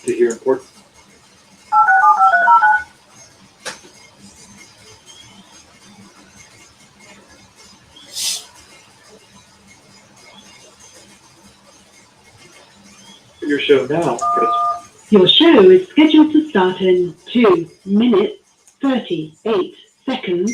to hear important. Your show now. Your show is scheduled to start in 2 minutes 38 seconds.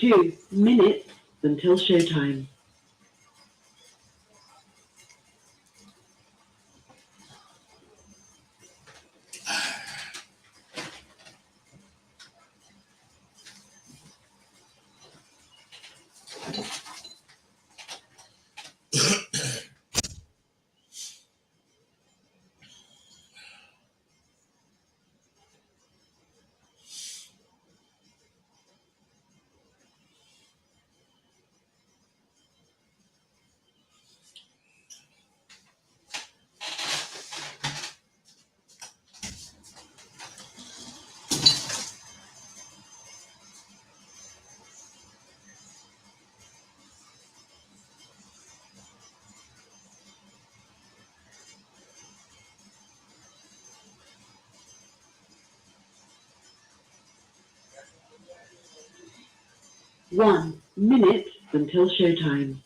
Two minutes until showtime. One minute until showtime.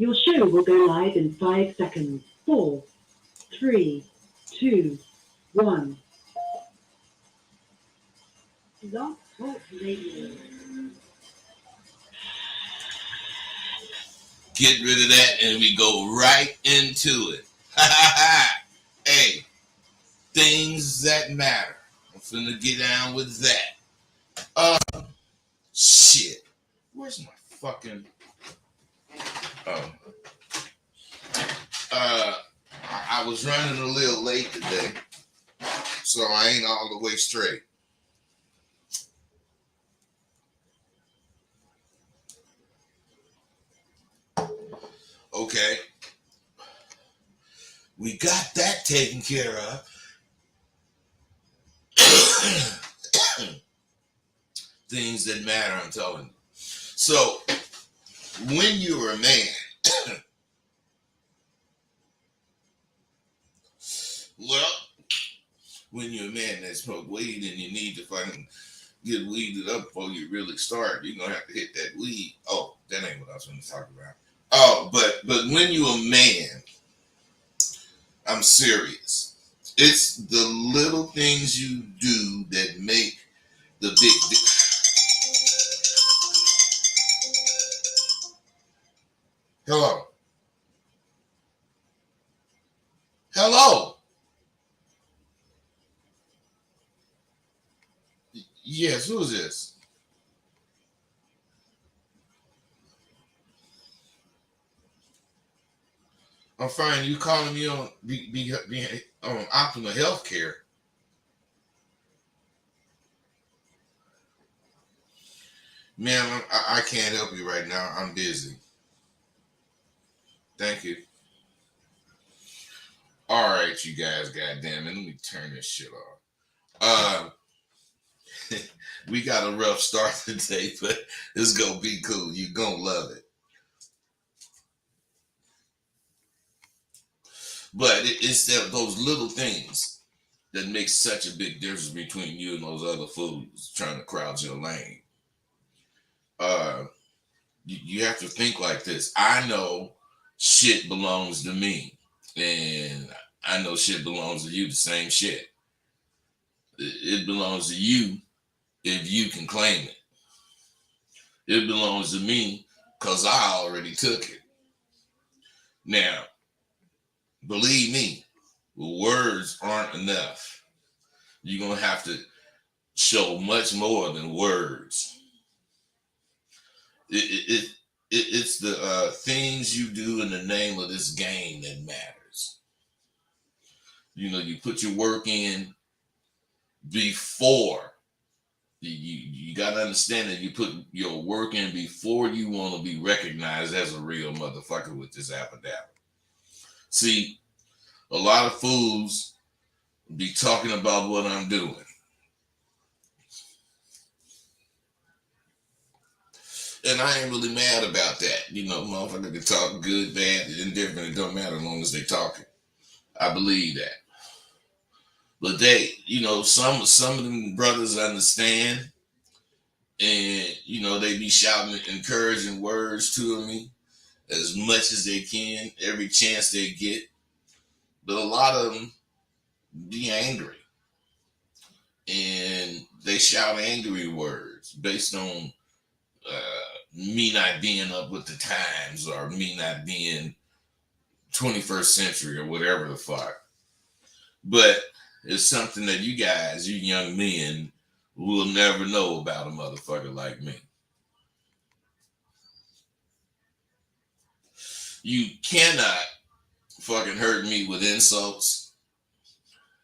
Your show will go live in 5 seconds. 4, 3, 2, 1. Love Talk Radio. Get rid of that and we go right into it. Hey, things that matter. I'm finna get down with that. Shit. Where's my fucking... Oh. I was running a little late today, so I ain't all the way straight. Okay. We got that taken care of. Things that matter, I'm telling you. So, when you're a man, well, when you're a man that smoke weed and you need to fucking get weeded up before you really start, you're gonna have to hit that weed. Oh, that ain't what I was going to talk about. Oh, but when you're a man, I'm serious. It's the little things you do that make the big Hello. Hello. Yes, who is this? I'm fine. You calling me on on Optimal Healthcare? Ma'am, I can't help you right now. I'm busy. Thank you. All right, you guys. Goddamn it, let me turn this shit off. We got a rough start today, but it's gonna be cool. You're gonna love it. But it's those little things that make such a big difference between you and those other fools trying to crowd your lane. Uh, you have to think like this. I know shit belongs to me, and I know shit belongs to you. The same shit. It belongs to you if you can claim it. It belongs to me because I already took it. Now, believe me, words aren't enough. You're gonna have to show much more than words. It's the things you do in the name of this game that matters. You put your work in before. You got to understand that you put your work in before you want to be recognized as a real motherfucker with this affidavit. See, a lot of fools be talking about what I'm doing. And I ain't really mad about that. Motherfucker can talk good, bad, indifferent. It don't matter as long as they talking. I believe that. But some of them brothers understand, and they be shouting encouraging words to me as much as they can, every chance they get. But a lot of them be angry, and they shout angry words based on me not being up with the times or me not being 21st century or whatever the fuck. But it's something that you guys, you young men, will never know about a motherfucker like me. You cannot fucking hurt me with insults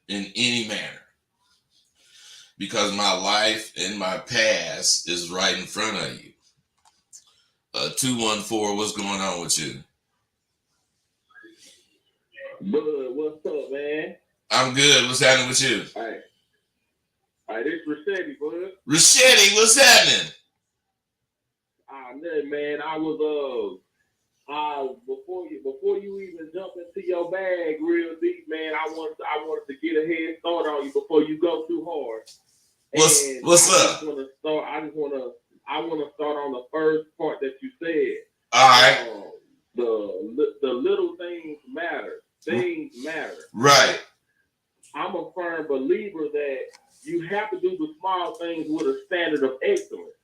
in any manner because my life and my past is right in front of you. 214, what's going on with you? Bud, what's up, man? I'm good. What's happening with you? All right, this Rossetti, bud. Rossetti, what's happening? Nothing, man. I was before you even jump into your bag real deep, man. I wanted to get a head start on you before you go too hard. What's up? I want to start on the first part that you said. All right. The little things matter. Things matter. Right. I'm a firm believer that you have to do the small things with a standard of excellence,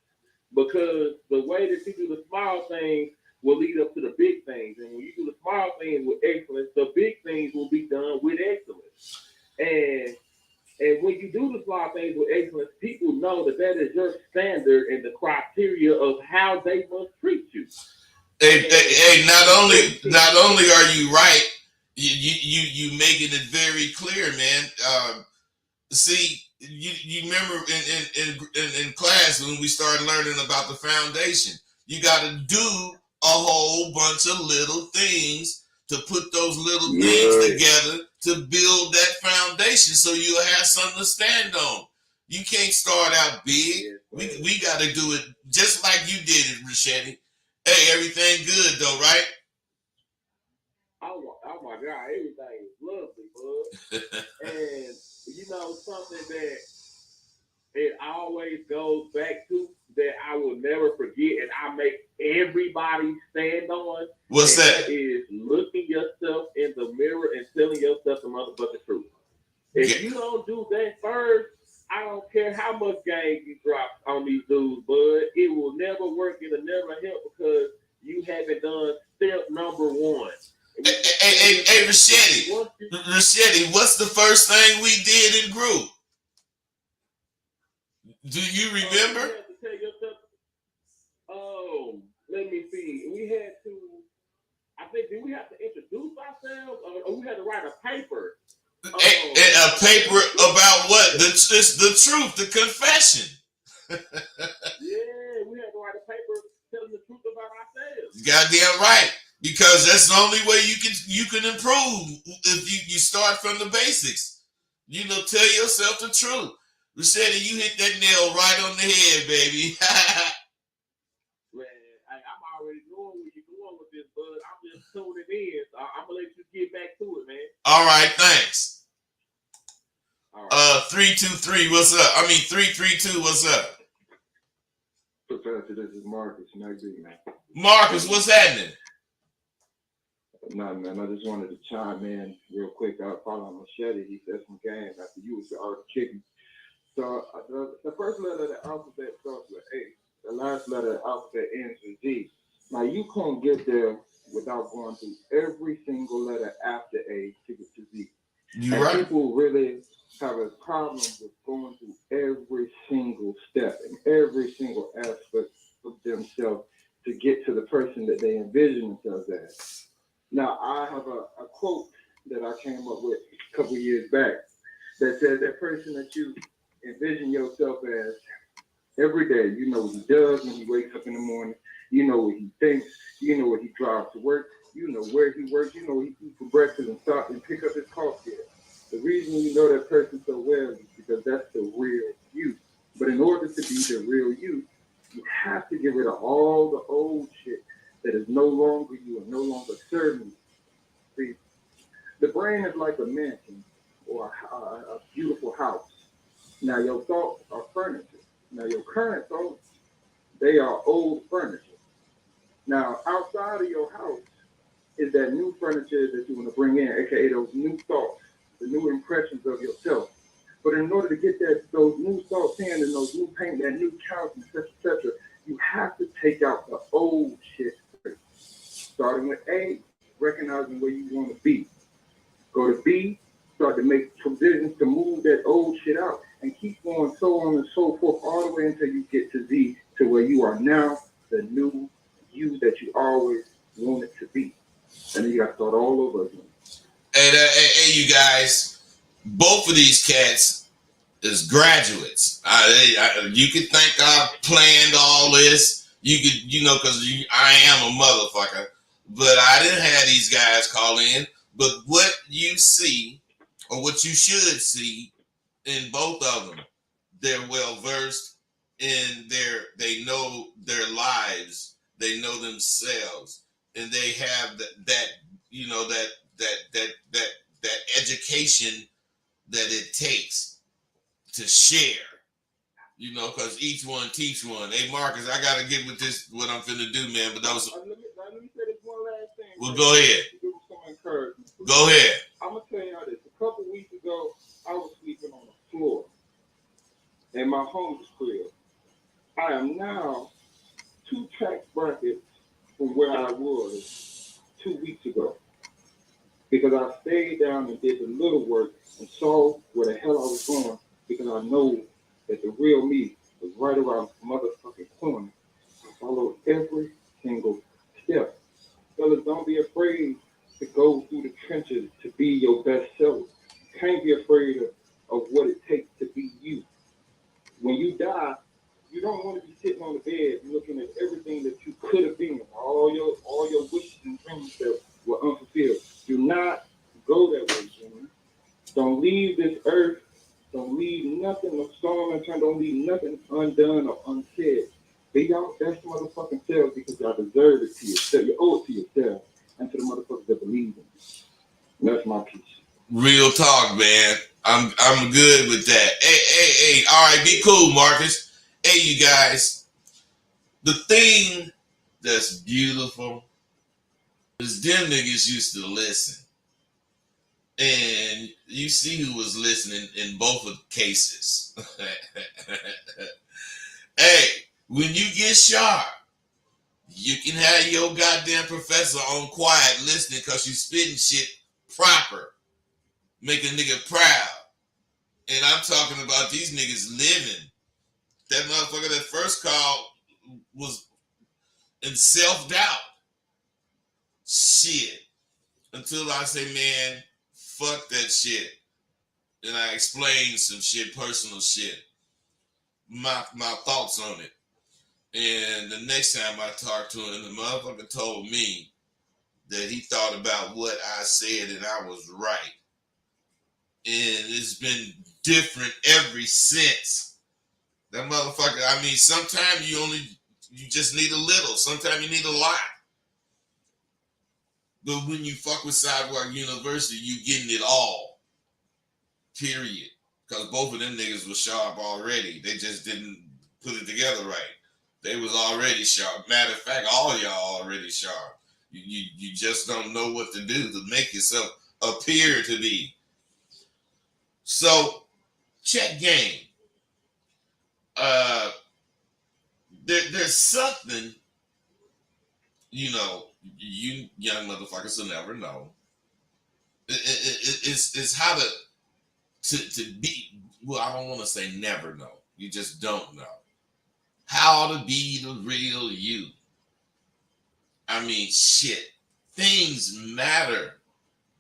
because the way that you do the small things will lead up to the big things. And when you do the small things with excellence, the big things will be done with excellence. And when you do the small things with excellence, people know that is your standard and the criteria of how they must treat you. Hey, not only are you right, you making it very clear, man. See, you remember in class when we started learning about the foundation, you got to do a whole bunch of little things to put those little things together to build that foundation, so you'll have something to stand on. You can't start out big. We got to do it just like you did it, Rossetti. Hey, everything good though, right? Oh my God, everything is lovely, bud. And something that it always goes back to that I will never forget, and I make everybody stand on. What's that? That is looking yourself in the mirror and telling yourself the motherfucking truth. If you don't do that first, I don't care how much game you drop on these dudes, bud. It will never work. It'll never help because you haven't done step number one. Hey, Rossetti, what's the first thing we did in group? Do you remember? You have to tell yourself, let me see. We had to, I think, did we have to introduce ourselves or we had to write a paper? A paper about what? The truth, the confession. Yeah, we had to write a paper telling the truth about ourselves. Goddamn right. Because that's the only way you can improve if you start from the basics. Tell yourself the truth. Rossetti, you hit that nail right on the head, baby. Man, I'm already knowing where you're going with this, bud. I'm just tuning in. So I'm gonna let you get back to it, man. All right, thanks. All right. 323, what's up? I mean 332, what's up? Professor, this is Marcus, Maggie, man. Marcus, what's happening? Nothing, man. I just wanted to chime in real quick. I follow Machete. He said some game after you was the art kicking. So the first letter of the alphabet starts with A. The last letter of the alphabet ends with Z. Now you can't get there without going through every single letter after A to get to Z. You and right. people really have a problem with going through every single step and every single aspect of themselves to get to the person that they envision themselves as. Now, I have a quote that I came up with a couple of years back that says that person that you envision yourself as every day, you know what he does when he wakes up in the morning, you know what he thinks, you know what he drives to work, you know where he works, you know what he eats for breakfast and stop and pick up his coffee. The reason you know that person so well is because that's the real you. But in order to be the real you have to get rid of all the old shit that is no longer you and no longer serving you. See, the brain is like a mansion or a beautiful house. Now your thoughts are furniture. Now your current thoughts, they are old furniture. Now outside of your house is that new furniture that you want to bring in, aka those new thoughts, the new impressions of yourself. But in order to get those new thoughts in and those new paint, that new couch, etc., you have to take out the old shit first. Starting with A, recognizing where you want to be. Go to B, start to make provisions to move that old shit out, and keep going so on and so forth all the way until you get to Z, to where you are now the new you that you always wanted to be. And then you got to start all over again. Hey, you guys, both of these cats is graduates. You could think I planned all this. You could, because I am a motherfucker. But I didn't have these guys call in. But what you see, or what you should see in both of them, they're well versed in they know their lives, they know themselves, and they have that education that it takes to share. Because each one teach one. Hey, Marcus, I gotta get with this. What I'm finna do, man. But that was. Let me say this one last thing. Well, go ahead. Give them some encouragement. Go ahead. I'm gonna tell y'all this. A couple weeks ago, I was sleeping on the floor in my home crib. I am now 2 tax brackets from where I was 2 weeks ago because I stayed down and did the little work and saw where the hell I was going because I know that the real me was right around the motherfucking corner. I followed every single step. Fellas, don't be afraid to go through the trenches to be your best self. You can't be afraid of what it takes to be you. When you die, you don't want to be sitting on the bed looking at everything that you could have been, all your wishes and dreams that were unfulfilled. Do not go that way, gentlemen. Don't leave this earth. Don't leave nothing, no stone unturned. Don't leave nothing undone or unsaid. Be y'all best motherfucking selves because y'all deserve it to yourself. You owe it to yourself and to the motherfuckers that believe in it. And that's my piece. Real talk, man. I'm good with that. Hey. All right, be cool, Marcus. Hey, you guys. The thing that's beautiful is them niggas used to listen. And you see who was listening in both of the cases. Hey, when you get sharp, you can have your goddamn professor on quiet listening because you spitting shit proper. Make a nigga proud. And I'm talking about these niggas living. That motherfucker that first call was in self-doubt. Shit. Until I say, man, fuck that shit. And I explain some shit, personal shit. My thoughts on it. And the next time I talked to him, the motherfucker told me that he thought about what I said and I was right. And it's been different ever since. That motherfucker, I mean, sometimes you just need a little. Sometimes you need a lot. But when you fuck with Sidewalk University, you getting it all. Period. Because both of them niggas was sharp already. They just didn't put it together right. They was already sharp. Matter of fact, all of y'all already sharp. You just don't know what to do to make yourself appear to be. So check game. There's something, you know, you young motherfuckers will never know. It's how to be. Well, I don't want to say never know. You just don't know how to be the real you. I mean, shit. Things matter.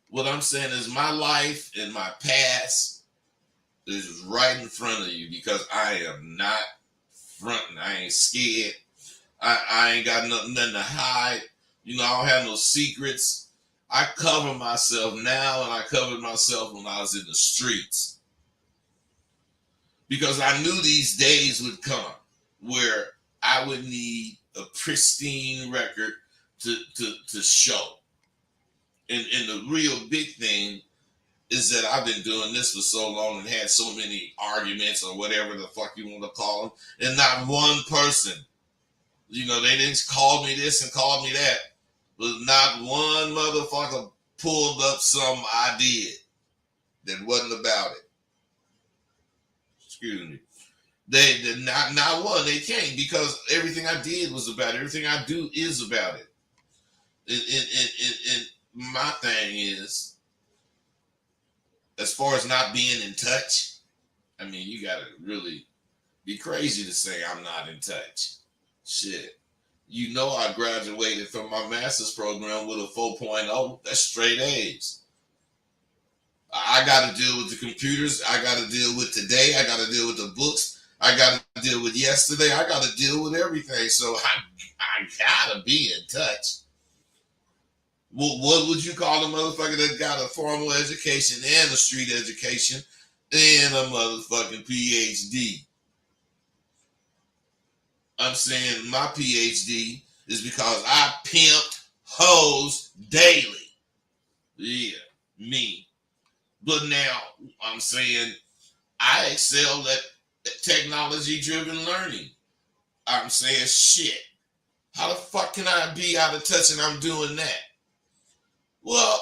What I'm saying is my life and my past is right in front of you because I am not fronting. I ain't scared. I ain't got nothing to hide. You know, I don't have no secrets. I cover myself now and I covered myself when I was in the streets. Because I knew these days would come where I would need a pristine record to show. And the real big thing is that I've been doing this for so long and had so many arguments or whatever the fuck you want to call them, and not one person, you know, they didn't call me this and call me that, but not one motherfucker pulled up something I did that wasn't about it. Excuse me. They did not one. They can't because everything I did was about it. Everything I do is about it. And my thing is, as far as not being in touch, I mean, you gotta really be crazy to say I'm not in touch. Shit. You know I graduated from my master's program with a 4.0. That's straight A's. I got to deal with the computers. I got to deal with today. I got to deal with the books. I got to deal with yesterday. I got to deal with everything. So I got to be in touch. What would you call a motherfucker that got a formal education and a street education and a motherfucking PhD? I'm saying my PhD is because I pimped hoes daily. Yeah, me. But now I'm saying I excel at technology-driven learning. I'm saying shit. How the fuck can I be out of touch and I'm doing that? Well,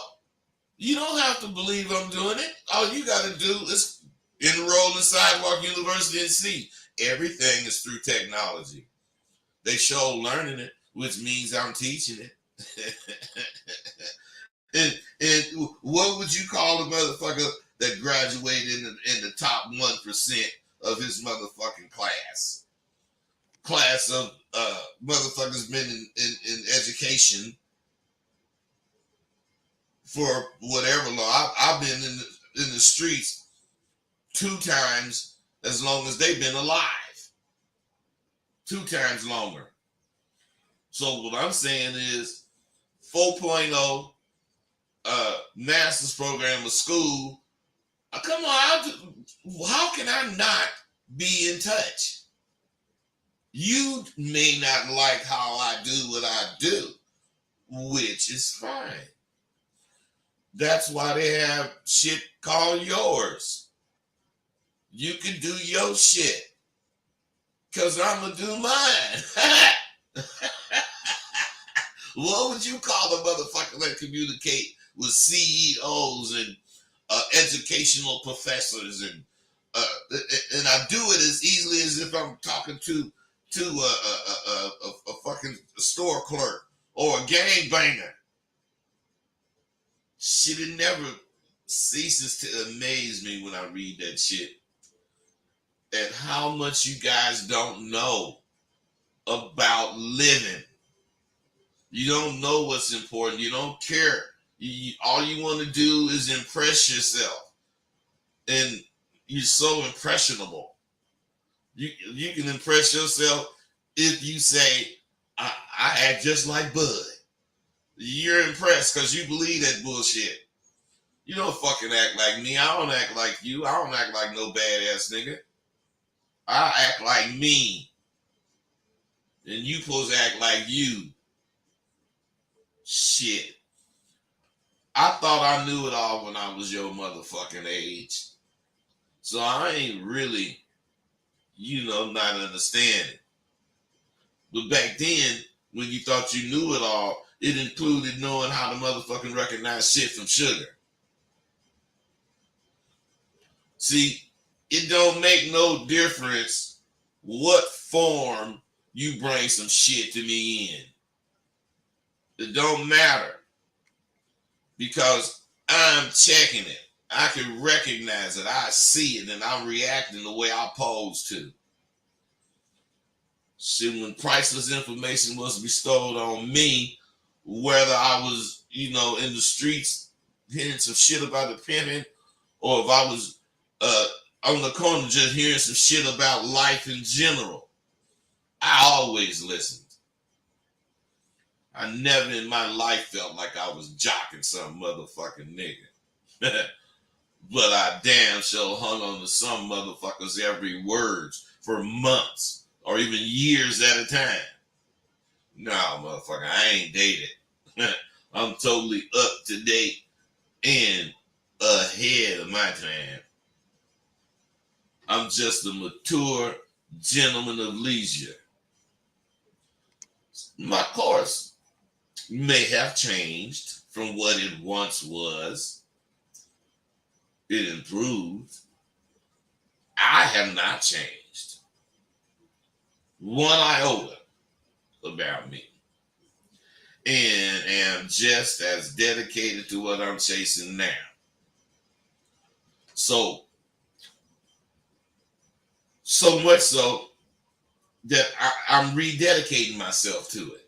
you don't have to believe I'm doing it. All you got to do is enroll in Sidewalk University and see. Everything is through technology. They show learning it, which means I'm teaching it. and what would you call a motherfucker that graduated in the top 1% of his motherfucking class? Class of motherfuckers been in education for whatever long. I've been in the streets 2 times as long as they've been alive. 2 times longer. So what I'm saying is 4.0 master's program of school. Come on, how can I not be in touch? You may not like how I do what I do, which is fine. That's why they have shit called yours. You can do your shit. Because I'm going to do mine. What would you call the motherfucker that communicate with CEOs and educational professors and I do it as easily as if I'm talking to a fucking store clerk or a gangbanger. Shit, it never ceases to amaze me when I read that shit. And how much you guys don't know about living. You don't know what's important. You don't care. All you want to do is impress yourself. And you're so impressionable. You can impress yourself if you say, I act just like Bud. You're impressed because you believe that bullshit. You don't fucking act like me. I don't act like you. I don't act like no badass nigga. I act like me. And you supposed to act like you. Shit. I thought I knew it all when I was your motherfucking age. So I ain't really, not understanding. But back then, when you thought you knew it all, it included knowing how to motherfucking recognize shit from sugar. See, it don't make no difference what form you bring some shit to me in. It don't matter. Because I'm checking it. I can recognize it. I see it, and I'm reacting the way I'm supposed to. See, when priceless information was bestowed on me, whether I was, in the streets hearing some shit about the pimping, or if I was on the corner just hearing some shit about life in general, I always listened. I never in my life felt like I was jocking some motherfucking nigga. But I damn sure hung on to some motherfuckers' every words for months or even years at a time. No, motherfucker, I ain't dated. I'm totally up to date and ahead of my time. I'm just a mature gentleman of leisure. My course may have changed from what it once was. It improved. I have not changed one iota about me, and am just as dedicated to what I'm chasing now. So much so that I'm rededicating myself to it.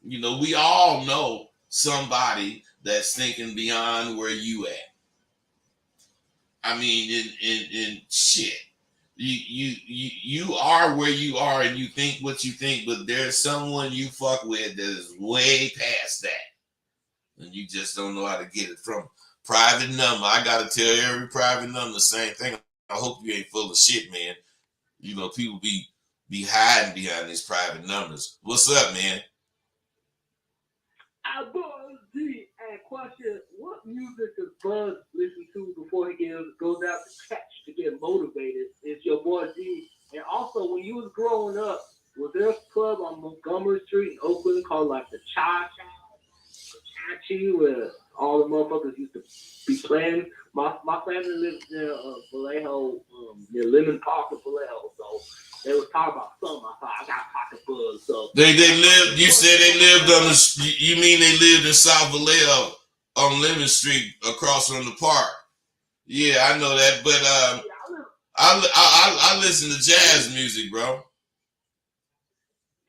We all know somebody that's thinking beyond where you at. I mean, in shit. You are where you are and you think what you think, but there's someone you fuck with that is way past that. And you just don't know how to get it from. Private number. I gotta tell every private number the same thing. I hope you ain't full of shit, man. People be hiding behind these private numbers. What's up, man? Buzz D, and question: what music does Buzz listen to before he goes out to catch to get motivated? It's your boy D. And also, when you was growing up, was there a club on Montgomery Street in Oakland called like the Chachi, where all the motherfuckers used to be playing? My family lives near Vallejo, near Lemon Park in Vallejo, so they was talking about something. I thought I got pocket buzz. So they lived. You said they lived on the. You mean they lived in South Vallejo on Lemon Street across from the park? Yeah, I know that, but I listen to jazz music, bro.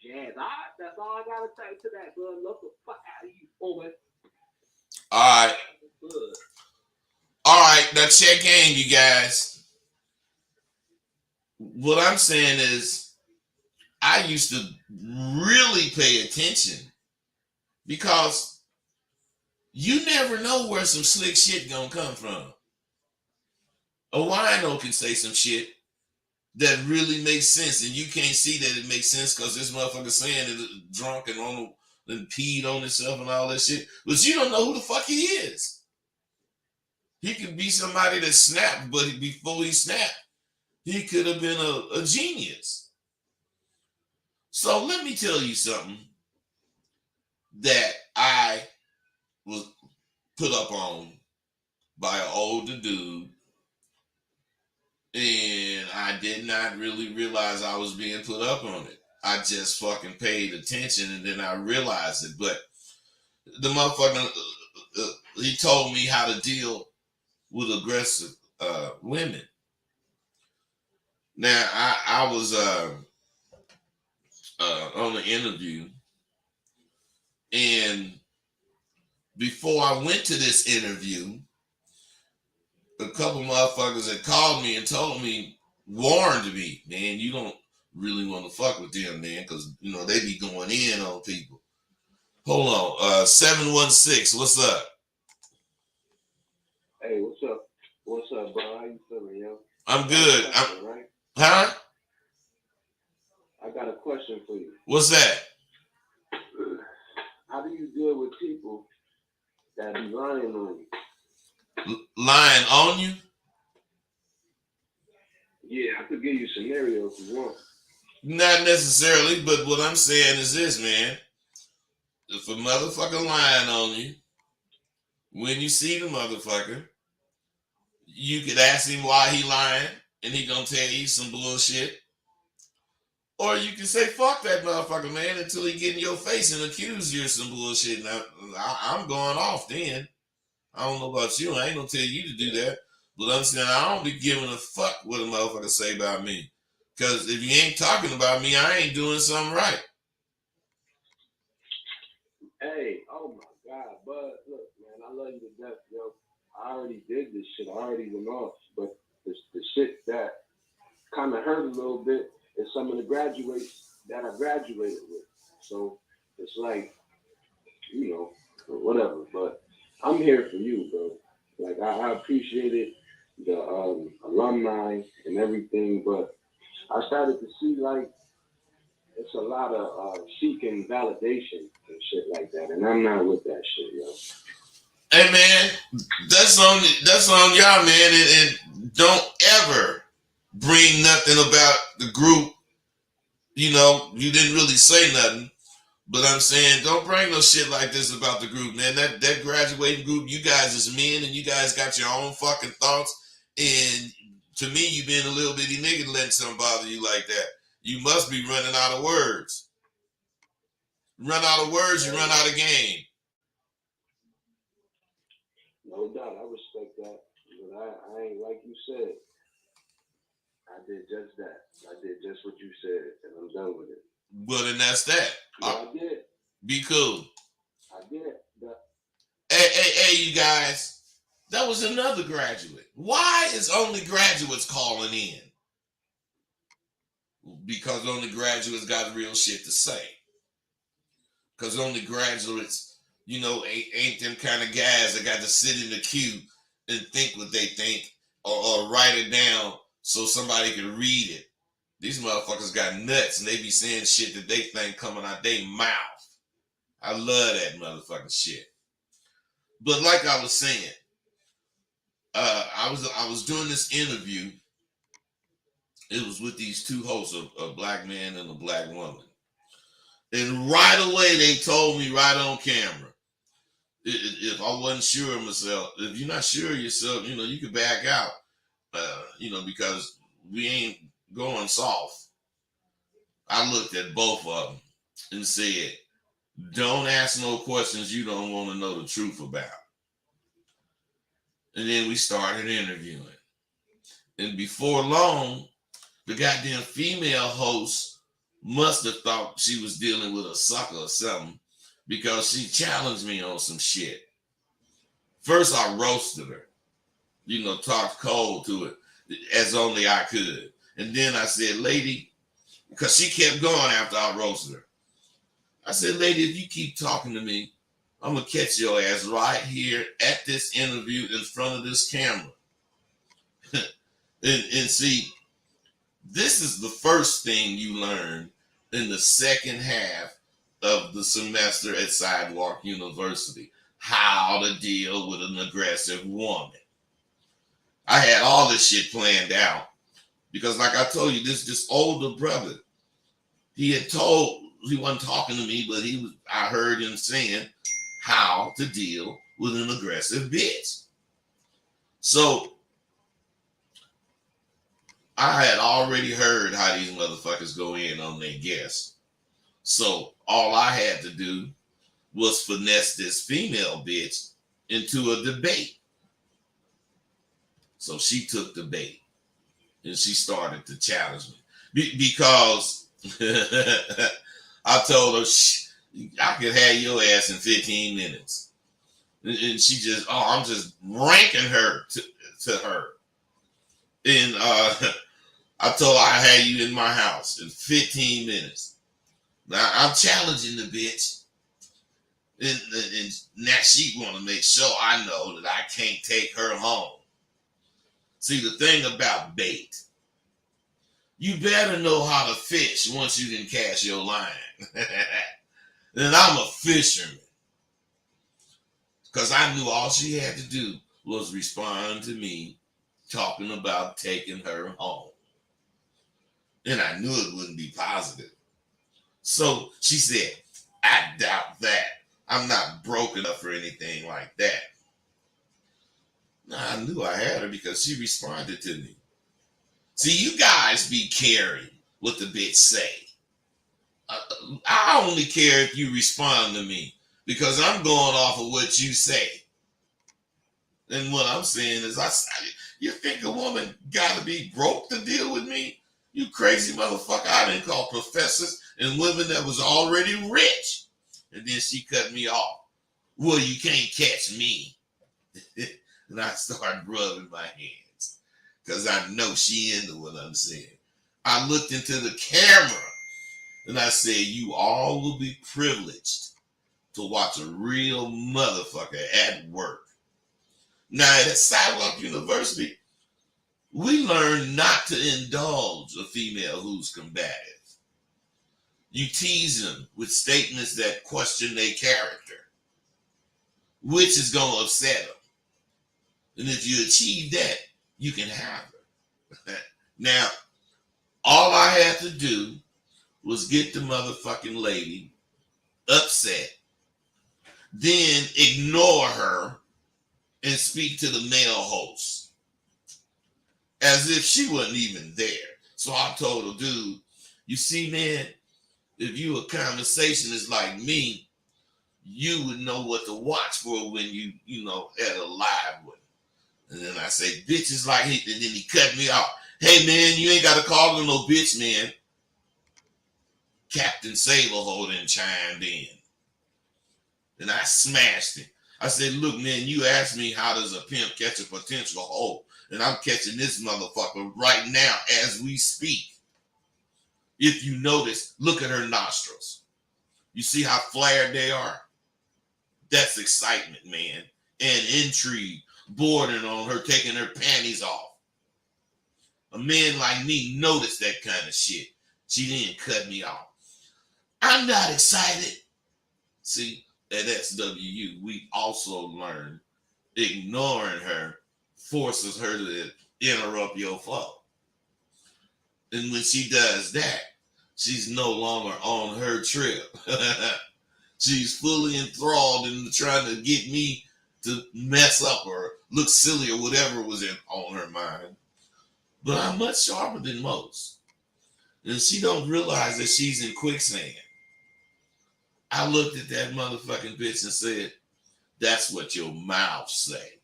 Jazz, all right, that's all I gotta say to that, bro. Look the fuck out of you, boy. All right. All right, now check in, you guys. What I'm saying is, I used to really pay attention because you never know where some slick shit gonna come from. A wino can say some shit that really makes sense, and you can't see that it makes sense because this motherfucker saying it drunk and peed on himself and all that shit. But you don't know who the fuck he is. He could be somebody that snapped, but before he snapped, he could have been a genius. So let me tell you something that I was put up on by an older dude, and I did not really realize I was being put up on it. I just fucking paid attention, and then I realized it. But the motherfucker, he told me how to deal with aggressive women. Now, I was on an interview, and before I went to this interview, a couple motherfuckers had called me and told me, warned me, man, you don't really want to fuck with them, man, because they be going in on people. Hold on, 716, what's up? Hey, what's up? What's up, bro? How you feeling, yo? I'm good. Right? Huh? I got a question for you. What's that? How do you deal with people that be lying on you. Lying on you? Yeah, I could give you scenarios if you want. Not necessarily, but what I'm saying is this, man. If a motherfucker lying on you, when you see the motherfucker, you could ask him why he lying, and he gonna tell you some bullshit. Or you can say, fuck that motherfucker, man, until he get in your face and accuse you of some bullshit. Now, I'm going off then. I don't know about you. I ain't gonna tell you to do that. But I'm saying I don't be giving a fuck what a motherfucker say about me. Because if you ain't talking about me, I ain't doing something right. Hey, oh my God, Bud, look, man, I love you to death, yo. I already did this shit. I already went off. But the shit that kind of hurt a little bit is some of the graduates that I graduated with. So it's like, you know, whatever. But I'm here for you, bro. Like, I appreciated the alumni and everything, but I started to see, like, it's a lot of seeking validation and shit like that, and I'm not with that shit, yo. Hey man, that's on y'all, man, and don't ever bring nothing about the group. You know, you didn't really say nothing, but I'm saying don't bring no shit like this about the group, man. That graduating group, you guys is men, and you guys got your own fucking thoughts. And to me, you being a little bitty nigga letting something bother you like that. You must be running out of words. Run out of words, you run out of game. No doubt, I respect that, but I ain't like you said. I did just that. I did just what you said, and I'm done with it. Well, then that's that. Yeah, I did. Be cool. I did. Hey, you guys. That was another graduate. Why is only graduates calling in? Because only graduates got real shit to say. Because only graduates, you know, ain't them kind of guys that got to sit in the queue and think what they think or write it down so somebody can read it. These motherfuckers got nuts and they be saying shit that they think coming out their mouth. I love that motherfucking shit. But like I was saying, I was doing this interview. It was with these two hosts, a black man and a black woman. And right away, they told me right on camera, if I wasn't sure of myself, if you're not sure of yourself, you know, you could back out, you know, because we ain't going soft. I looked at both of them and said, don't ask no questions you don't want to know the truth about. And then we started interviewing. And before long, the goddamn female host must have thought she was dealing with a sucker or something because she challenged me on some shit. First, I roasted her, you know, talked cold to it as only I could. And then I said, lady, because she kept going after I roasted her. I said, lady, if you keep talking to me, I'm going to catch your ass right here at this interview in front of this camera. and see, this is the first thing you learn in the second half of the semester at Sidewalk University, how to deal with an aggressive woman. I had all this shit planned out because, like I told you, this older brother, he wasn't talking to me, but I heard him saying how to deal with an aggressive bitch. So I had already heard how these motherfuckers go in on their guests. So all I had to do was finesse this female bitch into a debate. So she took the bait and she started to challenge me because I told her I could have your ass in 15 minutes. And she just, I'm just ranking her to her. And I told her I had you in my house in 15 minutes. Now I'm challenging the bitch. And now she want to make sure I know that I can't take her home. See, the thing about bait, you better know how to fish once you can cast your line. And I'm a fisherman. Because I knew all she had to do was respond to me talking about taking her home. And I knew it wouldn't be positive. So she said, I doubt that. I'm not broke enough or anything like that. Now, I knew I had her because she responded to me. See, you guys be caring what the bitch say. I only care if you respond to me because I'm going off of what you say. And what I'm saying is, you think a woman got to be broke to deal with me? You crazy motherfucker. I didn't call professors and women that was already rich. And then she cut me off. Well, you can't catch me. And I started rubbing my hands because I know she into what I'm saying. I looked into the camera and I said, you all will be privileged to watch a real motherfucker at work. Now, at Sidewalk University, we learn not to indulge a female who's combative. You tease them with statements that question their character, which is going to upset them. And if you achieve that, you can have her. Now, all I had to do was get the motherfucking lady upset, then ignore her and speak to the male host as if she wasn't even there. So I told her, dude, you see, man, if you a conversationist like me, you would know what to watch for when you had a live one. And then I say, bitches like he, and then he cut me off. Hey, man, you ain't got to call him no bitch, man. Captain Sablehold and chimed in. And I smashed him. I said, look, man, you asked me how does a pimp catch a potential hoe. And I'm catching this motherfucker right now as we speak. If you notice, look at her nostrils. You see how flared they are? That's excitement, man. And intrigue bordering on her taking her panties off. A man like me noticed that kind of shit. She didn't cut me off. I'm not excited. See, at SWU, we also learn ignoring her forces her to interrupt your flow. And when she does that, she's no longer on her trip. She's fully enthralled in trying to get me to mess up or look silly or whatever was on her mind. But I'm much sharper than most. And she don't realize that she's in quicksand. I looked at that motherfucking bitch and said, that's what your mouth say.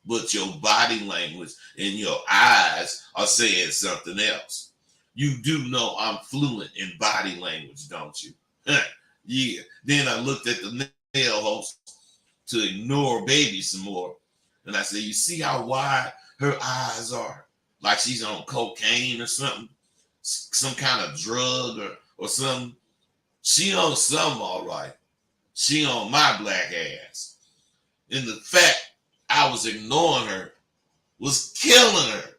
But your body language and your eyes are saying something else. You do know I'm fluent in body language, don't you? Yeah. Then I looked at the male host to ignore baby some more. And I said, you see how wide her eyes are? Like she's on cocaine or something? Some kind of drug or something? She on something, all right. She on my black ass. And the fact I was ignoring her was killing her.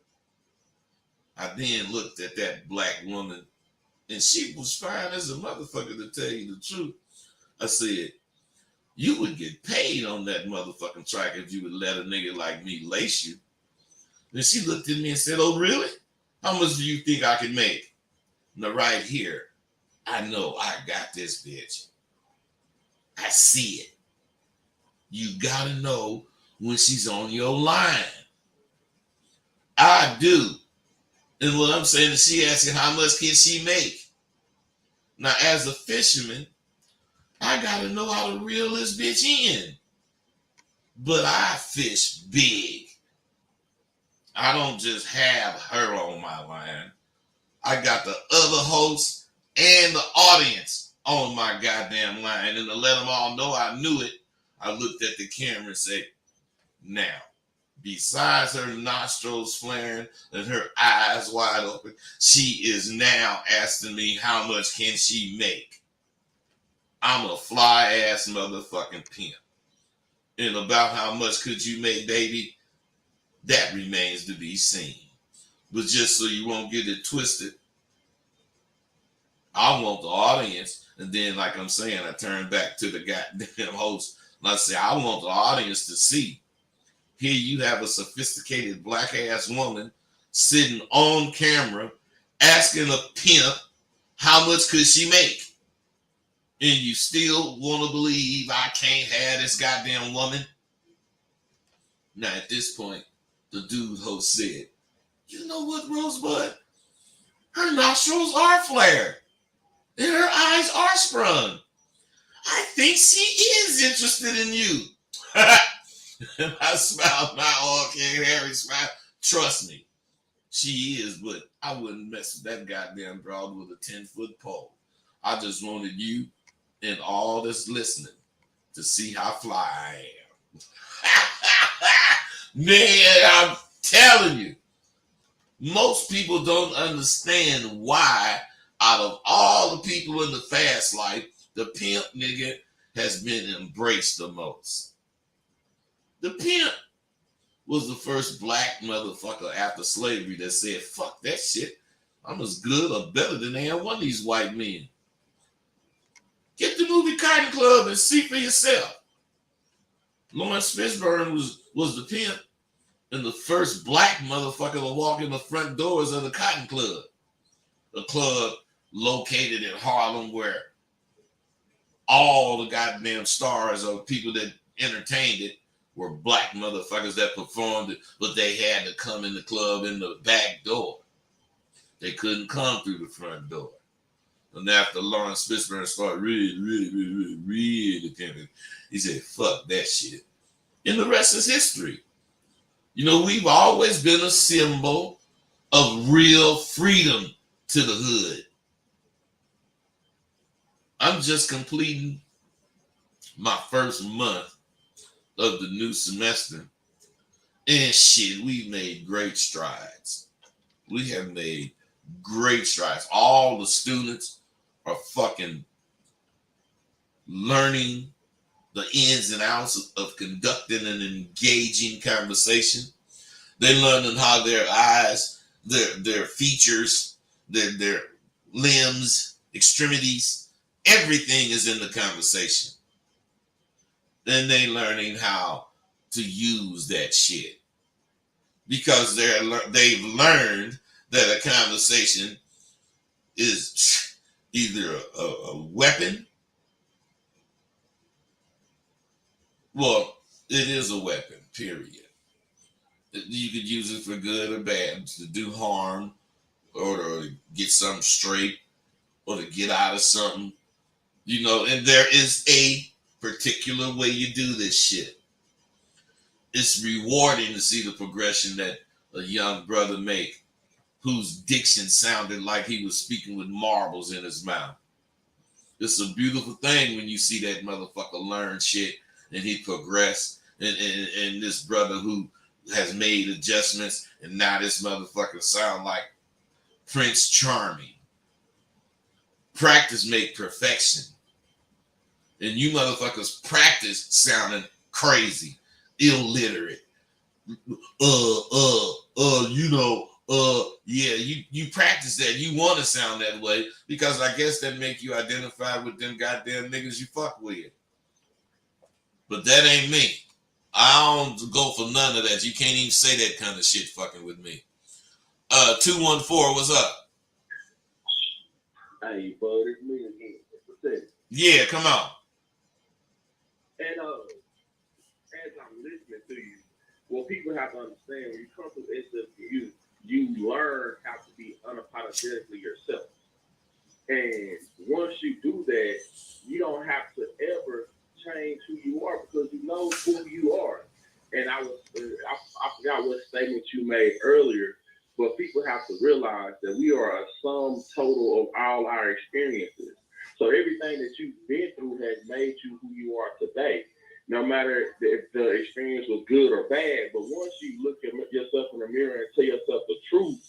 I then looked at that black woman, and she was fine as a motherfucker, to tell you the truth. I said, you would get paid on that motherfucking track if you would let a nigga like me lace you. Then she looked at me and said, oh, really? How much do you think I can make? Now, right here, I know I got this bitch. I see it. You gotta know when she's on your line. I do. And what I'm saying is she asking how much can she make? Now, as a fisherman, I gotta know how to reel this bitch in. But I fish big. I don't just have her on my line. I got the other hosts and the audience on my goddamn line. And to let them all know I knew it, I looked at the camera and said, now, besides her nostrils flaring and her eyes wide open, she is now asking me how much can she make. I'm a fly-ass motherfucking pimp. And about how much could you make, baby, that remains to be seen. But just so you won't get it twisted, I want the audience. And then, like I'm saying, I turn back to the goddamn host Let's say I want the audience to see. Here you have a sophisticated black ass woman sitting on camera asking a pimp how much could she make. And you still want to believe I can't have this goddamn woman? Now at this point, the dude host said, you know what, Rosebud? Her nostrils are flared and her eyes are sprung. I think she is interested in you. And I smiled my all King Harry smile. Trust me, she is, but I wouldn't mess with that goddamn broad with a 10-foot pole. I just wanted you and all that's listening to see how fly I am. Man, I'm telling you, most people don't understand why, out of all the people in the fast life, the pimp nigga has been embraced the most. The pimp was the first black motherfucker after slavery that said, fuck that shit. I'm as good or better than any one of these white men. Get the movie Cotton Club and see for yourself. Lawrence Fishburne was the pimp and the first black motherfucker to walk in the front doors of the Cotton Club. A club located in Harlem where all the goddamn stars of people that entertained it were black motherfuckers that performed it, but they had to come in the club in the back door. They couldn't come through the front door. And after Lawrence Fishburne started really pimping, he said, fuck that shit. And the rest is history. You know, we've always been a symbol of real freedom to the hood. I'm just completing my first month of the new semester. And shit, we've made great strides. We have made great strides. All the students are fucking learning the ins and outs of conducting an engaging conversation. They're learning how their eyes, their features, their limbs, extremities, everything is in the conversation. Then they learning how to use that shit because they've learned that a conversation is either a weapon. Well, it is a weapon, period. You could use it for good or bad, to do harm or to get something straight or to get out of something. You know, and there is a particular way you do this shit. It's rewarding to see the progression that a young brother make whose diction sounded like he was speaking with marbles in his mouth. It's a beautiful thing when you see that motherfucker learn shit and he progress. And this brother who has made adjustments and now this motherfucker sound like Prince Charming. Practice make perfection. And you motherfuckers practice sounding crazy, illiterate. You practice that. You want to sound that way because I guess that make you identify with them goddamn niggas you fuck with. But that ain't me. I don't go for none of that. You can't even say that kind of shit fucking with me. 214, what's up? Hey, bud, it's me again. What's that? Yeah, come on. And as I'm listening to you, what people have to understand when you come to SWU, you learn how to be unapologetically yourself. And once you do that, you don't have to ever change who you are because you know who you are. And I forgot what statement you made earlier, but people have to realize that we are a sum total of all our experiences. So everything that you've been through has made you who you are today. No matter if the experience was good or bad, but once you look at yourself in the mirror and tell yourself the truth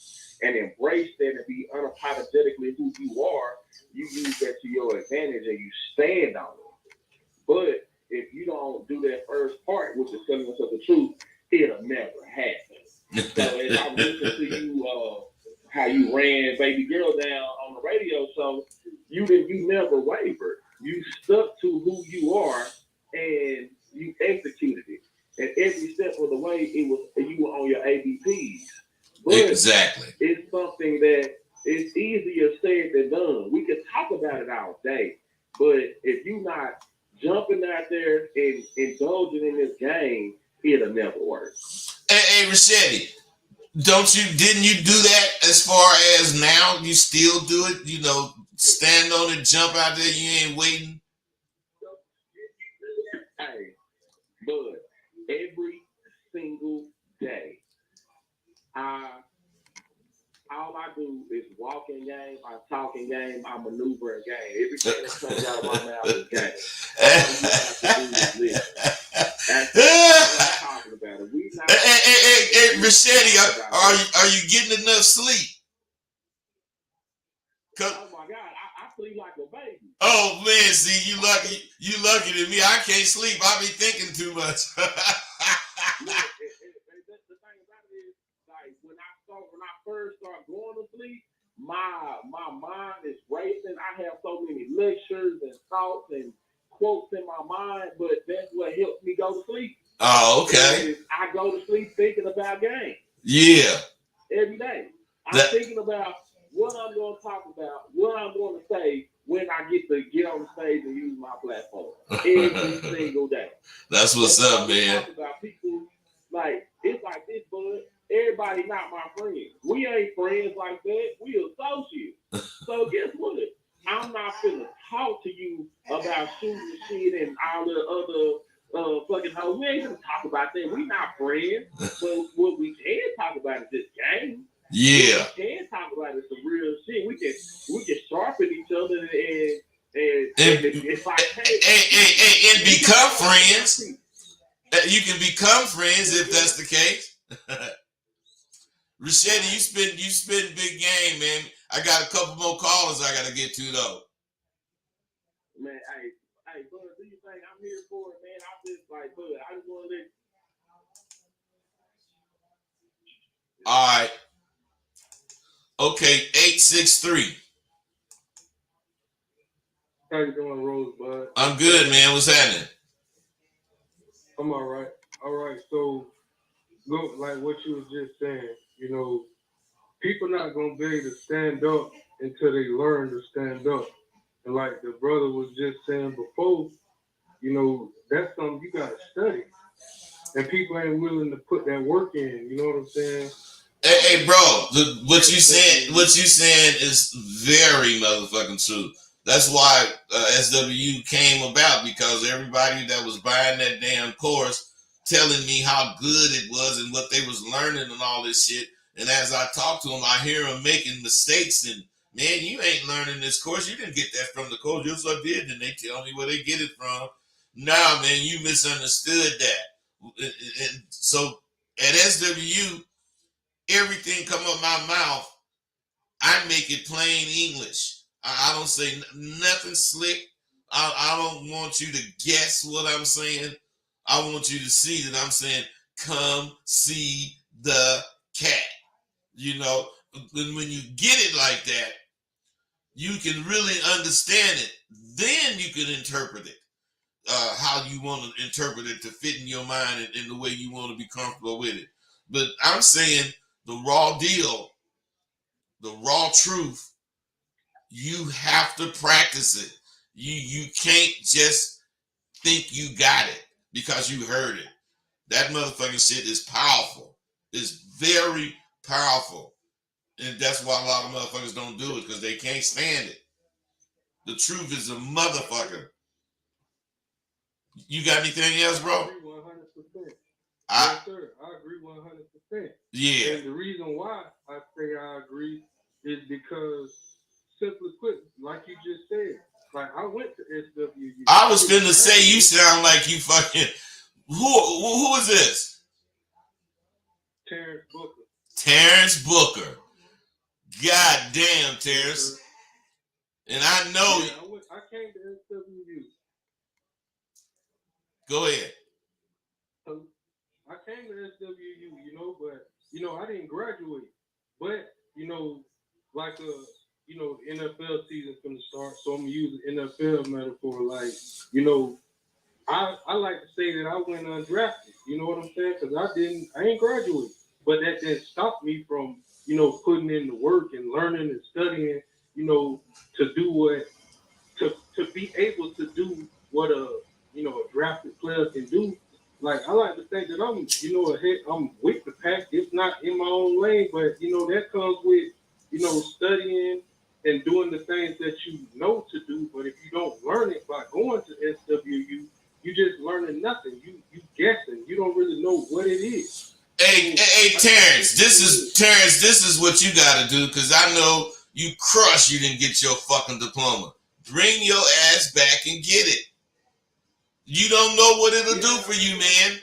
and embrace that and be unapologetically who you are, you use that to your advantage and you stand on it. But if you don't do that first part, which is telling yourself the truth, it'll never happen. So as I listen to you, how you ran Baby Girl down on the radio show, you never wavered. You stuck to who you are, and every step of the way, you were on your ABPs. But Exactly. it's something that it's easier said than done. We can talk about it all day, but if you're not jumping out there and indulging in this game, it'll never work. Hey, Rachetti, didn't you do that as far as now? You still do it? You know, stand on it, jump out there, you ain't waiting? Hey, but every single day, all I do is walk in game, I talk in game, I maneuver in game. Everything that comes out of my mouth is game. All you have to do is listen. That's what I'm talking about. If we not Hey, Rachetti, are you getting enough sleep? Oh my God, I sleep like a baby. Oh man, see, you lucky than me. I can't sleep. I be thinking too much. Look, the thing about it is, like when I first start going to sleep, my mind is racing. I have so many lectures and thoughts and quotes in my mind, but that's what helps me go to sleep. Oh, okay. I go to sleep thinking about games. Yeah. Every day. I'm thinking about what I'm going to talk about, what I'm going to say when I get on the stage and use my platform. Every single day. That's what's up, man. Talk about people, like, it's like this, bud. Everybody not my friend. We ain't friends like that. We associates. So guess what? I'm not finna talk to you about shooting shit and all the other fucking hoes. We ain't gonna talk about that. We not friends. But what we can talk about is this game. Yeah. What we can talk about is some real shit. We can sharpen each other and it's like, hey, and become friends. You can become friends if that's the case. Rachetti, you spit big game, man. I got a couple more callers I gotta get to though. Man, hey, bud, do you think I'm here for it, man? I'm just like, bud, I just want to let. All right. Okay, 863. How you doing, Rosebud? I'm good, man. What's happening? I'm all right. All right. So, go like what you was just saying. You know, people not gonna be able to stand up until they learn to stand up. And like the brother was just saying before, you know, that's something you gotta study. And people ain't willing to put that work in. You know what I'm saying? Hey, bro, what you saying is very motherfucking true. That's why SWU came about, because everybody that was buying that damn course telling me how good it was and what they was learning and all this shit. And as I talk to them, I hear them making mistakes. And man, you ain't learning this course. You didn't get that from the course. Yes, I did. And they tell me where they get it from. Nah, man, you misunderstood that. And so at SWU, everything come up my mouth, I make it plain English. I don't say nothing slick. I don't want you to guess what I'm saying. I want you to see that I'm saying, come see the cat. You know, when you get it like that, you can really understand it. Then you can interpret it. How you want to interpret it to fit in your mind and in the way you want to be comfortable with it. But I'm saying the raw deal, the raw truth, you have to practice it. You can't just think you got it because you heard it. That motherfucking shit is powerful. It's very powerful. And that's why a lot of motherfuckers don't do it, because they can't stand it. The truth is a motherfucker. You got anything else, bro? I agree 100%. Yes, sir. I agree 100%. Yeah. And the reason why I say I agree is because, simply put, like you just said, like I went to SWU. I was finna say you sound like you fucking. Who is this? Terrence Booker. Terrence Booker. God damn, Terrence. And I know. Yeah, I came to SWU. Go ahead. So I came to SWU, you know, but I didn't graduate. But like NFL season from the start, so I'm gonna use an NFL metaphor. Like, I like to say that I went undrafted. You know what I'm saying? Because I ain't graduate, but that didn't stop me from, putting in the work and learning and studying, to do what, to be able to do what a drafted player can do. Like I like to think that I'm, I'm with the pack, if not in my own lane, but that comes with, studying and doing the things that you know to do. But if you don't learn it by going to SWU, you just learning nothing. You guessing. You don't really know what it is. Hey, Terrence, this is what you gotta do, because I know you crushed you didn't get your fucking diploma. Bring your ass back and get it. You don't know what it'll do for you, man.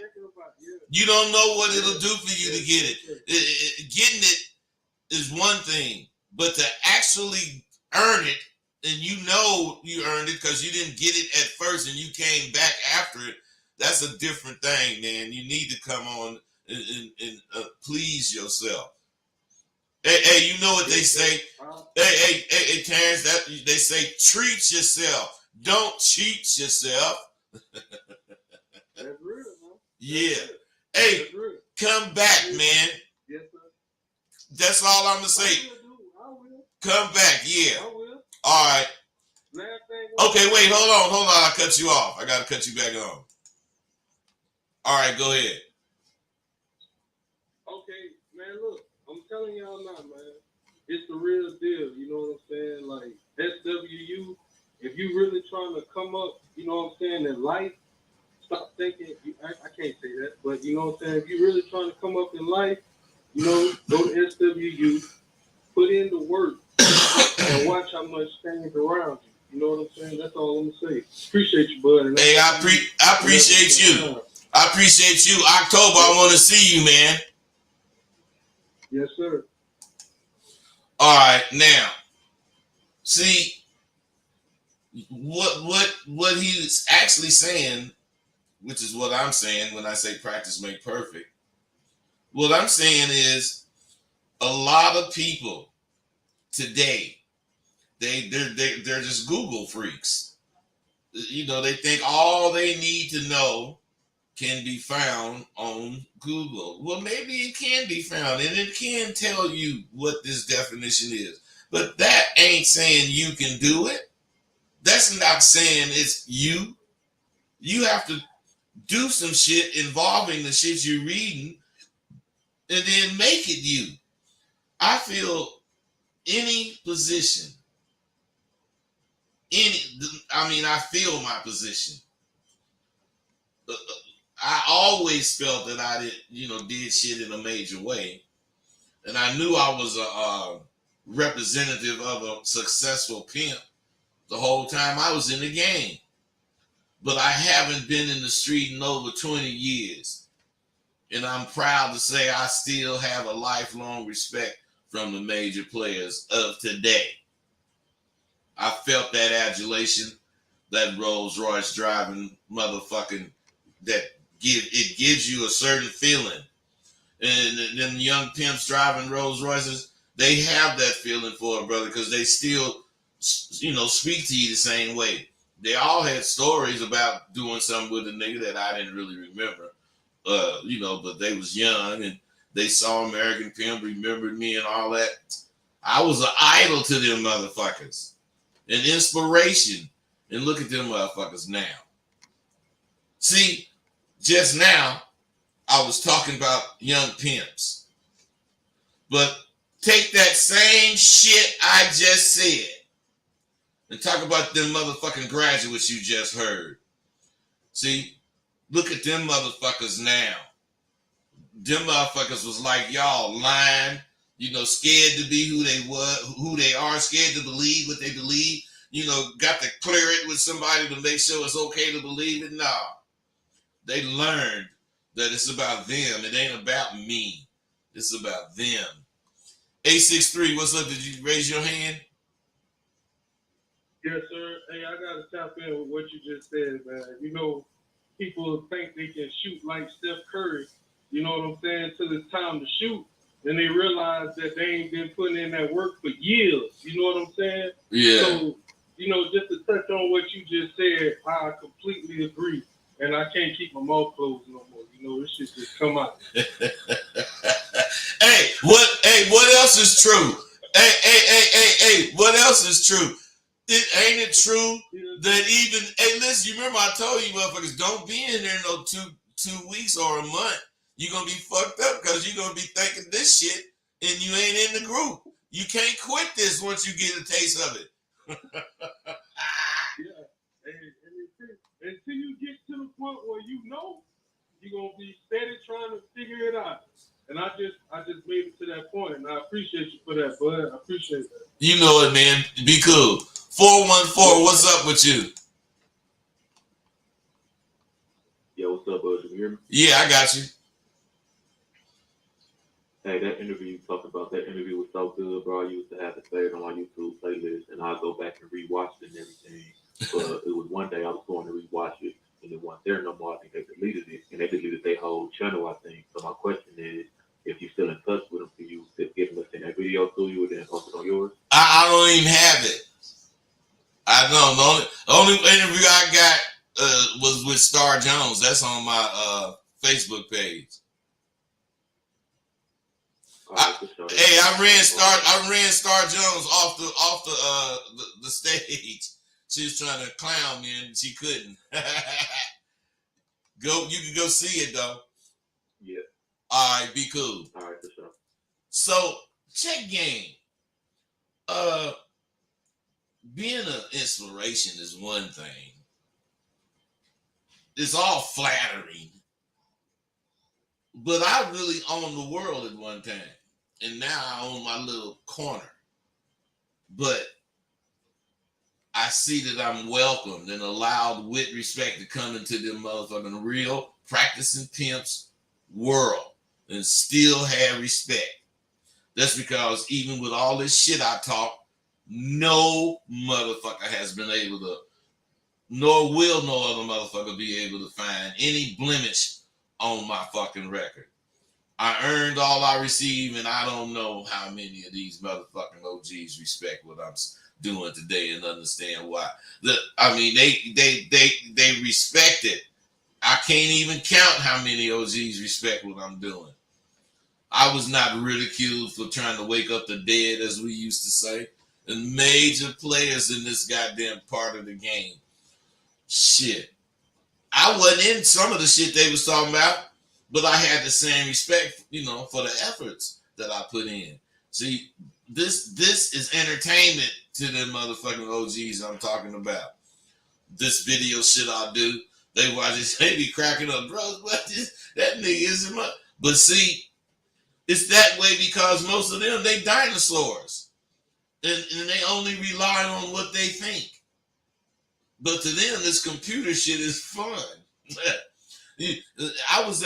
You don't know what it'll do for you to get it. Getting it is one thing, but to actually earn it, and you know you earned it because you didn't get it at first and you came back after it, that's a different thing, man. You need to come on and please yourself. Hey, you know what they say? Hey, Terrence, that they say treat yourself. Don't cheat yourself. That's real, man. Yeah. Hey, come back, man. Yes, sir. That's all I'm gonna say. I will. Come back, yeah. I will. All right. Last thing. Okay, wait, hold on. I cut you off. I gotta cut you back on. All right, go ahead. Okay, man, look, I'm telling y'all now, man. It's the real deal, you know what I'm saying? Like, SWU, if you really trying to come up, you know what I'm saying, in life, stop thinking, I can't say that, but you know what I'm saying? If you really trying to come up in life, go to SWU, put in the work, and watch how much change around you. You know what I'm saying? That's all I'm going to say. Appreciate you, bud. Hey, I appreciate you. I appreciate you. October, I want to see you, man. Yes, sir. All right, now, see what he's actually saying, which is what I'm saying when I say practice make perfect. What I'm saying is a lot of people today, they're just Google freaks. They think all they need to know can be found on Google. Well, maybe it can be found and it can tell you what this definition is. But that ain't saying you can do it. That's not saying it's you. You have to do some shit involving the shit you're reading and then make it you. I feel any position, I feel my position. I always felt that I did shit in a major way. And I knew I was a representative of a successful pimp the whole time I was in the game. But I haven't been in the street in over 20 years. And I'm proud to say I still have a lifelong respect from the major players of today. I felt that adulation, that Rolls Royce driving motherfucking, that gives you a certain feeling. And then young pimps driving Rolls Royces, they have that feeling for a brother because they still, speak to you the same way. They all had stories about doing something with a nigga that I didn't really remember, but they was young and they saw American Pimp, remembered me and all that. I was an idol to them motherfuckers, an inspiration. And look at them motherfuckers now. See, just now, I was talking about young pimps. But take that same shit I just said and talk about them motherfucking graduates you just heard. See, look at them motherfuckers now. Them motherfuckers was like y'all, lying, scared to be who they are, scared to believe what they believe, got to clear it with somebody to make sure it's okay to believe it. No. They learned that it's about them. It ain't about me. It's about them. 863, what's up? Did you raise your hand? Yes, sir. Hey, I got to tap in with what you just said, man. People think they can shoot like Steph Curry, you know what I'm saying, till it's time to shoot. And they realize that they ain't been putting in that work for years. You know what I'm saying? Yeah. So, just to touch on what you just said, I completely agree. And I can't keep my mouth closed no more. This shit just come out. Hey, what else is true? Hey, what else is true? Ain't it true that even, hey, listen, you remember I told you motherfuckers, don't be in there no two weeks or a month. You're gonna be fucked up because you're gonna be thinking this shit and you ain't in the group. You can't quit this once you get a taste of it. Yeah. Until you get to the point where you know, you're gonna be steady trying to figure it out. And I just made it to that point, and I appreciate you for that, bud. I appreciate that. You know it, man. Be cool. 414, what's up with you? Yo, what's up, bud? You hear me? Yeah, I got you. Hey, that interview you talked about, that interview was so good, bro. I used to have it saved on my YouTube playlist, and I go back and rewatch it and everything. But it was one day I was going to rewatch it, and it wasn't there no more. I think they deleted it, and they deleted their whole channel, I think. So my question is, if you're still in touch with them, can you just get them to send that video to you and then post it on yours? I don't even have it. I don't. The only interview I got was with Star Jones. That's on my Facebook page. Hey, I ran Star Jones off the stage. She was trying to clown me and she couldn't. You can go see it though. Yeah. All right, be cool. All right, for sure. So check game. Being an inspiration is one thing. It's all flattering. But I really owned the world at one time. And now I own my little corner. But I see that I'm welcomed and allowed with respect to come into the motherfucking real practicing pimps world and still have respect. That's because even with all this shit I talk, no motherfucker has been able to, nor will no other motherfucker be able to find any blemish on my fucking record. I earned all I receive, and I don't know how many of these motherfucking OGs respect what I'm doing today and understand why. They respect it. I can't even count how many OGs respect what I'm doing. I was not ridiculed for trying to wake up the dead, as we used to say. And major players in this goddamn part of the game. Shit. I wasn't in some of the shit they was talking about, but I had the same respect, for the efforts that I put in. See, this is entertainment to them motherfucking OGs I'm talking about. This video shit I do, they watch it, they be cracking up, bro. What that nigga isn't much. But see, it's that way because most of them, they dinosaurs. And they only rely on what they think. But to them, this computer shit is fun. I was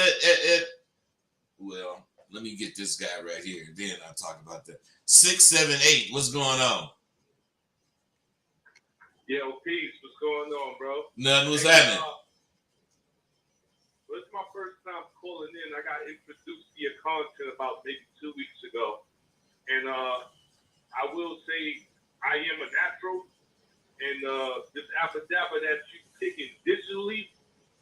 well, let me get this guy right here. Then I'll talk about that. 678, what's going on? Yo, peace. What's going on, bro? Nothing was happening. Well, it's my first time calling in. I got introduced to your content about maybe 2 weeks ago. And I will say I am a natural. And this Abadabba that you're picking digitally,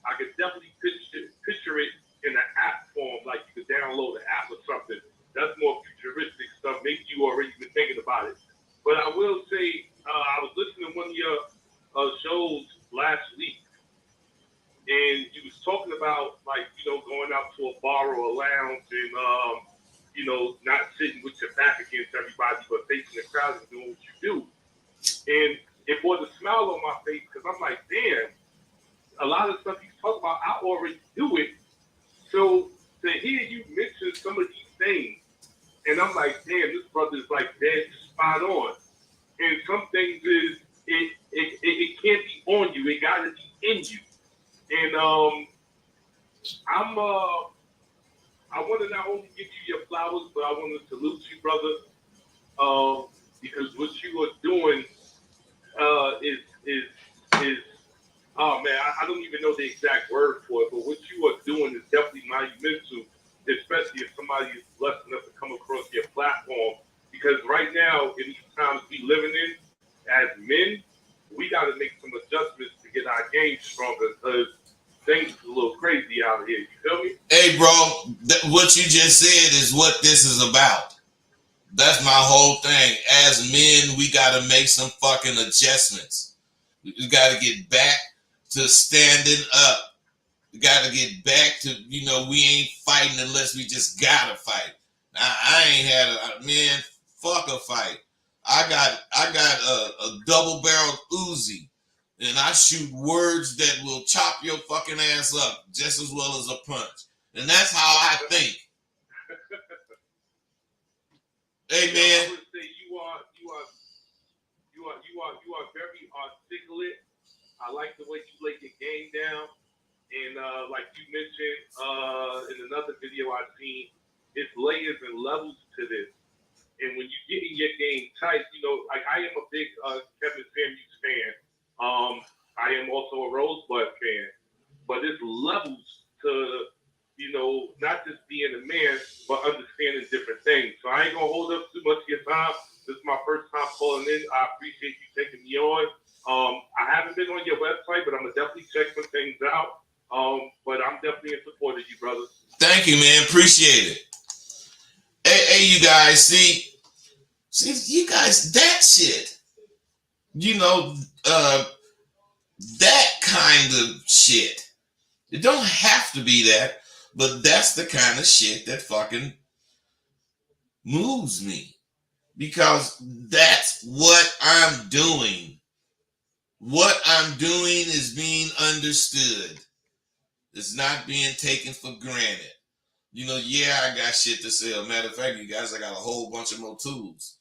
I could definitely picture it in an app form, like you could download an app or something. That's more futuristic stuff. Maybe you already been thinking about it. But I will say, I was listening to one of your shows last week, and you was talking about, like, going out to a bar or a lounge and, not sitting with your back against everybody, but facing the crowd and doing what you do. And it brought a smile on my face because I'm like, damn, a lot of stuff you talk about, I already do it. So to hear you mention some of these things, and I'm like, damn, this brother is like dead spot on. And some things is it can't be on you; it got to be in you. And I want to not only give you your flowers, but I want to salute you, brother, because what you are doing is oh man, I don't even know the exact word for it, but what you are doing is definitely monumental, especially if somebody is blessed enough to come across your platform. Because right now, in these times we living in, as men, we got to make some adjustments to get our game stronger because things are a little crazy out here. You feel me? me? Hey, bro, what you just said is what this is about. That's my whole thing. As men, we got to make some fucking adjustments. We got to get back to standing up. We got to get back to, we ain't fighting unless we just got to fight. I ain't had man, fuck a fight. I got a double barreled Uzi, and I shoot words that will chop your fucking ass up just as well as a punch. And that's how I think. Hey, man. I would say you are very articulate. I like the way you lay your game down. And like you mentioned in another video I've seen, it's layers and levels to this. And when you get in your game tight, like I am a big Kevin Samuels fan. I am also a Rosebud fan. But there's levels to, not just being a man, but understanding different things. So I ain't going to hold up too much of your time. This is my first time calling in. I appreciate you taking me on. I haven't been on your website, but I'm going to definitely check some things out. But I'm definitely in support of you, brother. Thank you, man. Appreciate it. Hey, you guys, see, you guys, that shit, that kind of shit. It don't have to be that, but that's the kind of shit that fucking moves me. Because that's what I'm doing. What I'm doing is being understood. It's not being taken for granted. I got shit to sell. Matter of fact, you guys, I got a whole bunch of more tools.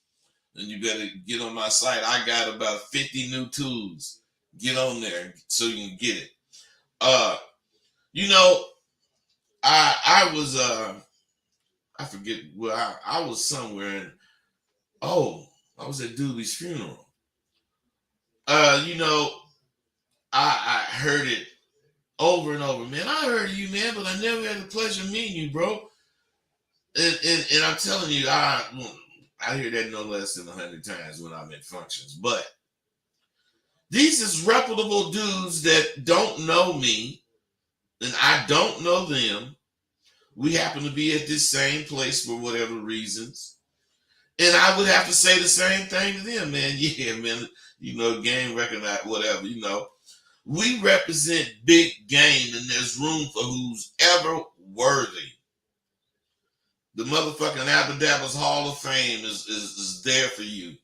And you better get on my site. I got about 50 new tools. Get on there so you can get it. I was I forget where I was somewhere and I was at Doobie's funeral. I heard it over and over, man. I heard of you, man, but I never had the pleasure of meeting you, bro. And I'm telling you, I hear that no less than 100 times when I'm at functions. But these is reputable dudes that don't know me, and I don't know them. We happen to be at this same place for whatever reasons. And I would have to say the same thing to them, man. Yeah, man, game recognize whatever, We represent big game, and there's room for who's ever worthy. The motherfucking Abadabbas Hall of Fame is there for you.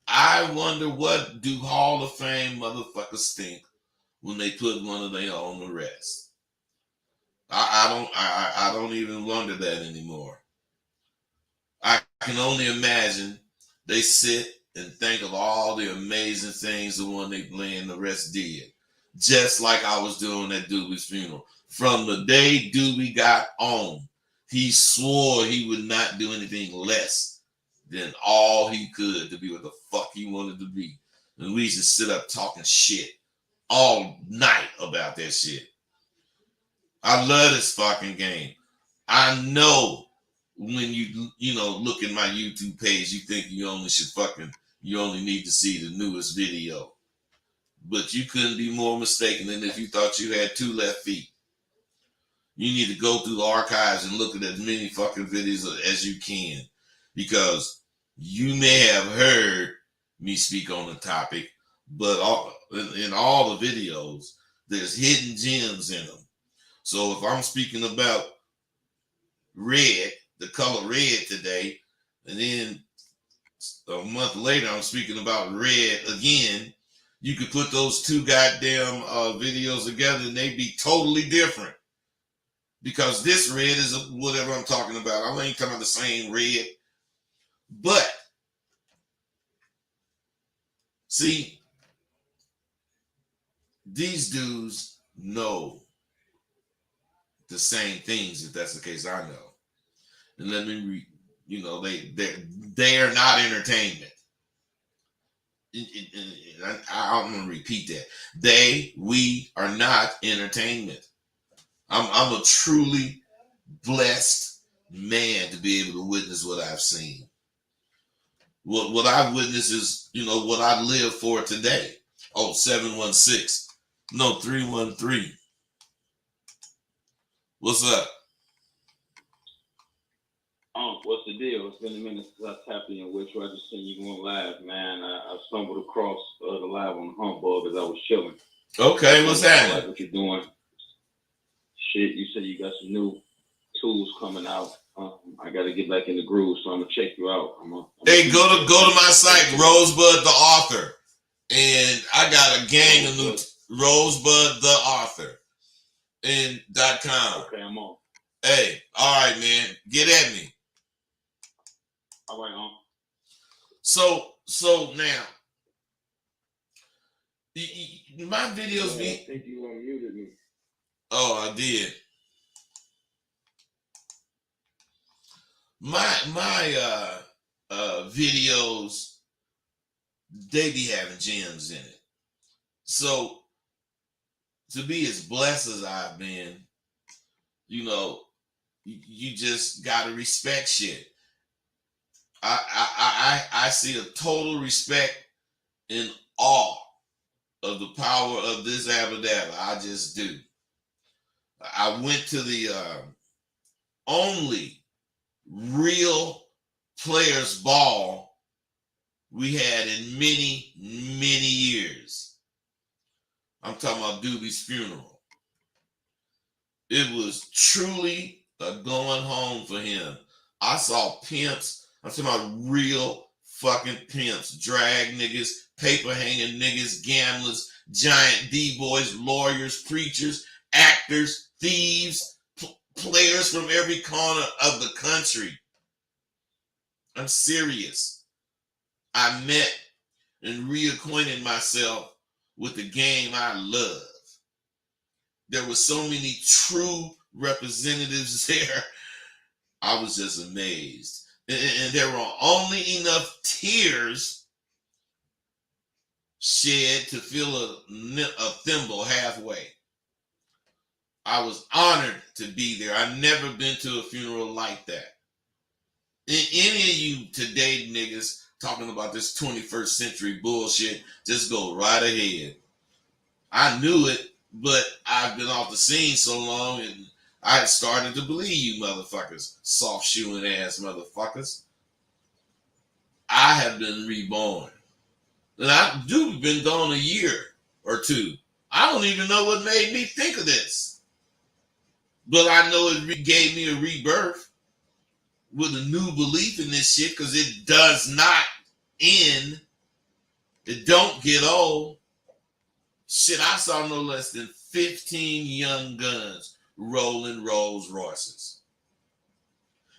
I wonder what do Hall of Fame motherfuckers think when they put one of their on the rest. I don't even wonder that anymore. I can only imagine they sit and think of all the amazing things the one they laying the rest did. Just like I was doing at Doobie's funeral. From the day Doobie got on, he swore he would not do anything less than all he could to be what the fuck he wanted to be. And we used to sit up talking shit all night about that shit. I love this fucking game. I know when you look at my YouTube page, you think you only need to see the newest video. But you couldn't be more mistaken than if you thought you had two left feet. You need to go through the archives and look at as many fucking videos as you can. Because you may have heard me speak on the topic, but in all the videos, there's hidden gems in them. So if I'm speaking about red, the color red today, and then a month later I'm speaking about red again, you could put those two goddamn videos together and they'd be totally different. Because this red is whatever I'm talking about. I ain't talking about the same red. But, see, these dudes know the same things, if that's the case. I know. And let me they are not entertainment. I'm going to repeat that. We are not entertainment. I'm a truly blessed man to be able to witness what I've seen. What I've witnessed is, what I live for today. 716. No, 313. What's up? What's the deal? It's been a minute since I tapped in with you. I just seen you going live, man. I stumbled across the live on Humbug as I was chilling. Okay, what's I happening? like what you're doing. Shit, you said you got some new tools coming out. I got to get back in the groove, so I'm gonna check you out. Hey, go to my site, Rosebud the Author, and I got a gang of new Rosebud the Author and .com. Okay, I'm on. Hey, all right, man, get at me. All right, So now, my videos be. I think you unmuted me. Oh, I did. My videos, they be having gems in it. So to be as blessed as I've been, you know, you just gotta respect shit. I see a total respect and awe of the power of this Abadabba. I just do. I went to the only real players ball we had in many years. I'm talking about Doobie's funeral. It was truly a going home for him. I saw pimps. I'm talking about real fucking pimps, drag niggas, paper hanging niggas, gamblers, giant D-boys, lawyers, preachers, actors, thieves, players from every corner of the country. I'm serious. I met and reacquainted myself with the game I love. There were so many true representatives there. I was just amazed. And there were only enough tears shed to fill a thimble halfway. I was honored to be there. I've never been to a funeral like that. Any of you today niggas talking about this 21st century bullshit, just go right ahead. I knew it, but I've been off the scene so long and I had started to believe you motherfuckers, soft shoeing ass motherfuckers. I have been reborn. And I do been gone a year or two. I don't even know what made me think of this. But I know it gave me a rebirth with a new belief in this shit because it does not end. It don't get old. Shit, I saw no less than 15 young guns rolling Rolls Royces.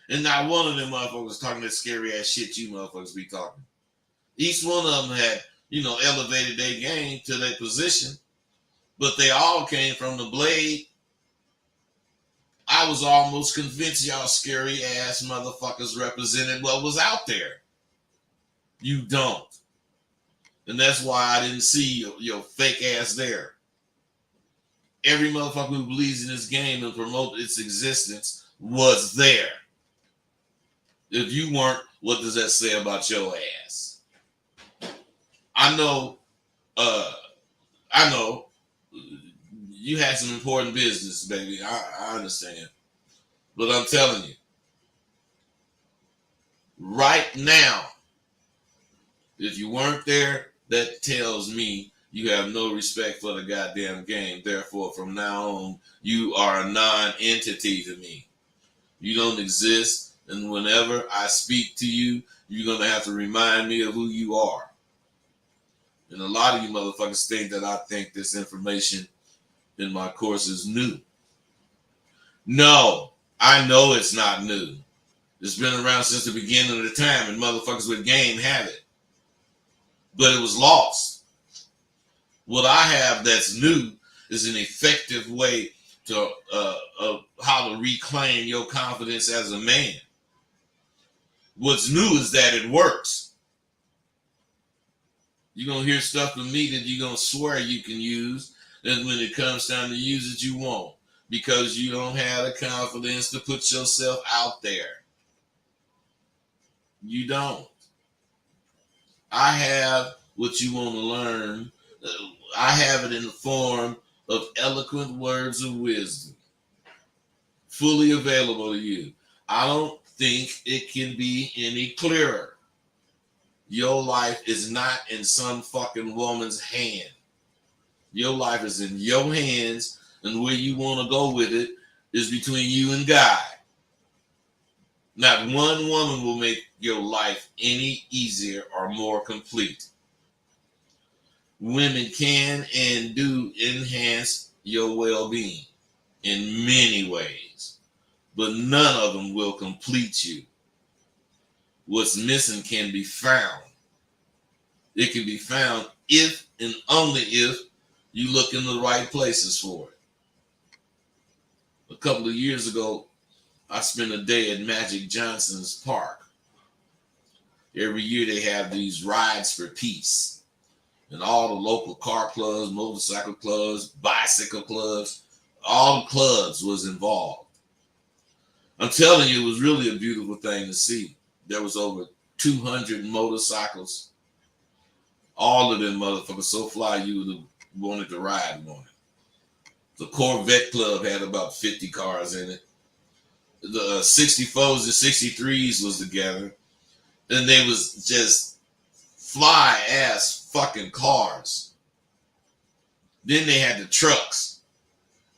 And not one of them motherfuckers talking that scary ass shit you motherfuckers be talking. Each one of them had, elevated their game to their position, but they all came from the blade. I was almost convinced y'all scary ass motherfuckers represented what was out there. You don't. And that's why I didn't see your fake ass there. Every motherfucker who believes in this game and promote its existence was there. If you weren't, what does that say about your ass? I know you had some important business, baby. I understand. But I'm telling you, right now, if you weren't there, that tells me you have no respect for the goddamn game. Therefore, from now on, you are a non-entity to me. You don't exist, and whenever I speak to you, you're going to have to remind me of who you are. And a lot of you motherfuckers think that I think this information in my course is new. No, I know it's not new. It's been around since the beginning of the time, and motherfuckers with game have it. But it was lost. What I have that's new is an effective way to how to reclaim your confidence as a man. What's new is that it works. You're going to hear stuff from me that you're going to swear you can use, and when it comes time to use it, you won't, because you don't have the confidence to put yourself out there. You don't. I have what you want to learn. I have it in the form of eloquent words of wisdom. fully available to you. I don't think it can be any clearer. Your life is not in some fucking woman's hand. Your life is in your hands, and where you want to go with it is between you and God. Not one woman will make your life any easier or more complete. Women can and do enhance your well-being in many ways, but none of them will complete you. What's missing can be found. It can be found if and only if you look in the right places for it. A couple of years ago, I spent a day at Magic Johnson's park. Every year they have these rides for peace. And all the local car clubs, motorcycle clubs, bicycle clubs, all the clubs was involved. I'm telling you, it was really a beautiful thing to see. There was over 200 motorcycles. All of them motherfuckers so fly you would have wanted to ride one. The Corvette Club had about 50 cars in it. The 64s and 63s was together. And they was just fly ass fucking cars. Then they had the trucks.